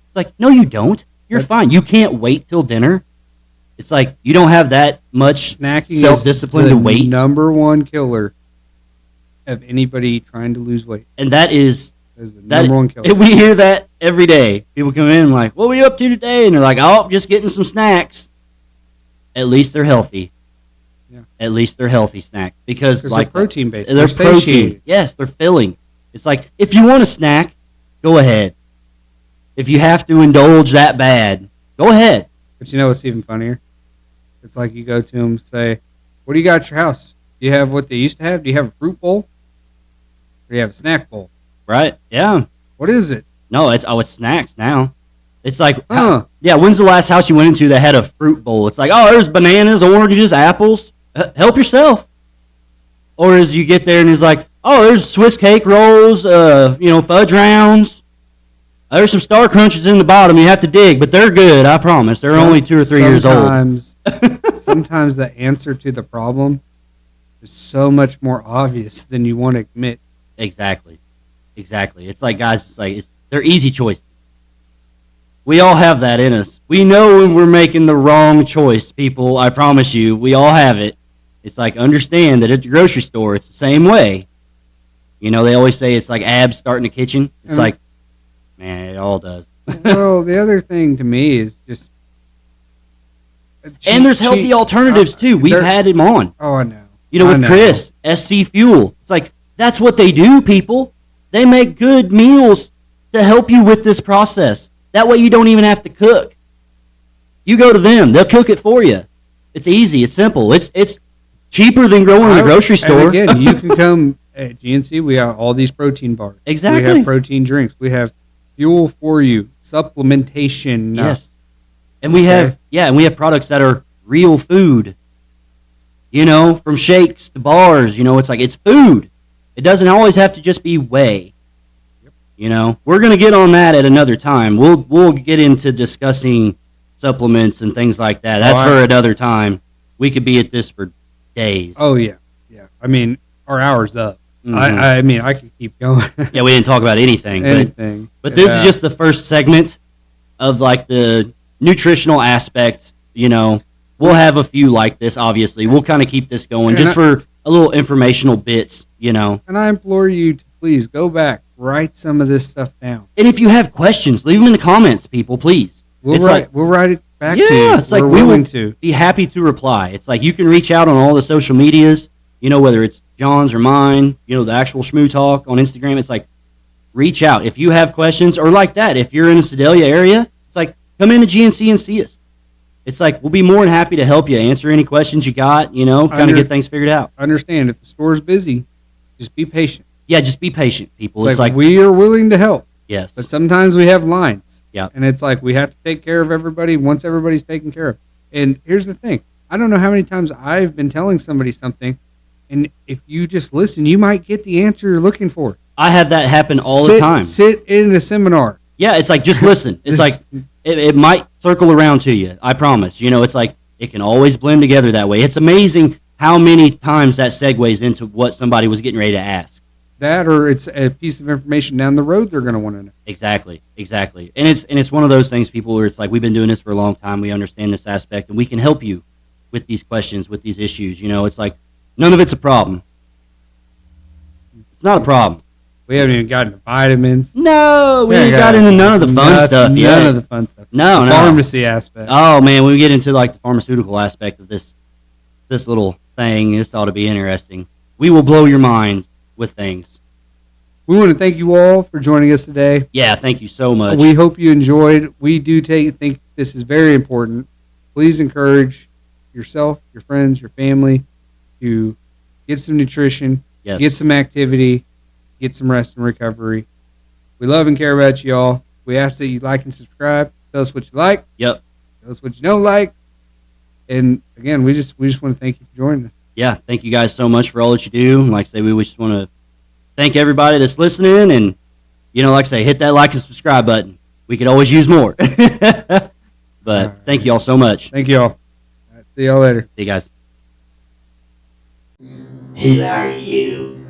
It's like, no, you don't. You're fine. You can't wait till dinner. It's like, you don't have that much self-discipline to wait. Number one killer of anybody trying to lose weight. And that is the number one killer. We hear that every day. People come in and like, what were you up to today? And they're like, oh, just getting some snacks. At least they're healthy. Yeah. At least they're healthy snacks. Because they're protein-based. They're protein. Yes, they're filling. It's like, if you want a snack, go ahead. If you have to indulge that bad, go ahead. But you know what's even funnier? It's like you go to them and say, what do you got at your house? Do you have what they used to have? Do you have a fruit bowl? Or do you have a snack bowl? Right, yeah. What is it? No, it's snacks now. It's like, when's the last house you went into that had a fruit bowl? It's like, oh, there's bananas, oranges, apples. Help yourself. Or as you get there and it's like, Oh, there's Swiss cake rolls, fudge rounds. There's some Star Crunches in the bottom. You have to dig, but they're good. I promise. They're only 2 or 3 years old. Sometimes the answer to the problem is so much more obvious than you want to admit. Exactly. It's like, guys, they're easy choices. We all have that in us. We know when we're making the wrong choice, people. I promise you, we all have it. It's like, understand that at the grocery store, it's the same way. They always say it's like abs start in the kitchen. It's like, man, it all does. Well, the other thing to me is just... and there's healthy alternatives, too. We've had him on. Oh, I know. With Chris, SC Fuel. It's like, that's what they do, people. They make good meals to help you with this process. That way you don't even have to cook. You go to them. They'll cook it for you. It's easy. It's simple. It's cheaper than going to the grocery store. And again, you can come at GNC. We have all these protein bars. Exactly. We have protein drinks. We have fuel for you, supplementation. Yes. And we have products that are real food. From shakes to bars, it's like, it's food. It doesn't always have to just be whey. Yep. We're going to get on that at another time. We'll get into discussing supplements and things like that. That's for another time. We could be at this for days. Oh, yeah. Yeah. I mean, our hour's up. Mm-hmm. I could keep going. Yeah, we didn't talk about anything. But this is just the first segment of, like, the nutritional aspect. We'll have a few like this, obviously. We'll kind of keep this going just for a little informational bits, And I implore you to please go back, write some of this stuff down. And if you have questions, leave them in the comments, people, please. We'll write it back to you. Yeah, it's like we will be happy to reply. It's like you can reach out on all the social medias, whether it's John's or mine, the actual Schmoo Talk on Instagram. It's like, reach out. If you have questions, or like that, if you're in the Sedalia area, it's like, come into GNC and see us. It's like, we'll be more than happy to help you answer any questions you got, kind of get things figured out. Understand, if the store's busy, just be patient. Yeah, just be patient, people. It's like we are willing to help. Yes. But sometimes we have lines. Yeah. And it's like we have to take care of everybody once everybody's taken care of. And here's the thing. I don't know how many times I've been telling somebody something, and if you just listen, you might get the answer you're looking for. I have that happen all the time. Sit in a seminar. Yeah, it's like, just listen. It's like, it might circle around to you. I promise. It's like, it can always blend together that way. It's amazing how many times that segues into what somebody was getting ready to ask. That, or it's a piece of information down the road they're going to want to know. Exactly. And it's one of those things, people, where it's like, we've been doing this for a long time. We understand this aspect, and we can help you with these questions, with these issues. It's like, none of it's a problem. It's not a problem. We haven't even gotten to vitamins. No, we ain't got into none of the fun stuff yet. None of the fun stuff. No. Pharmacy aspect. Oh, man, when we get into, like, the pharmaceutical aspect of this little thing, this ought to be interesting. We will blow your mind with things. We want to thank you all for joining us today. Yeah, thank you so much. We hope you enjoyed. We do think this is very important. Please encourage yourself, your friends, your family to get some nutrition, get some activity, get some rest and recovery. We love and care about you all. We ask that you like and subscribe. Tell us what you like. Yep. Tell us what you don't like. And again, we just want to thank you for joining us. Yeah, thank you guys so much for all that you do. Like I say, we just want to thank everybody that's listening, and like I say, hit that like and subscribe button. We could always use more. But thank you all so much. Thank you all. All right, see y'all later. See you guys. Who are you?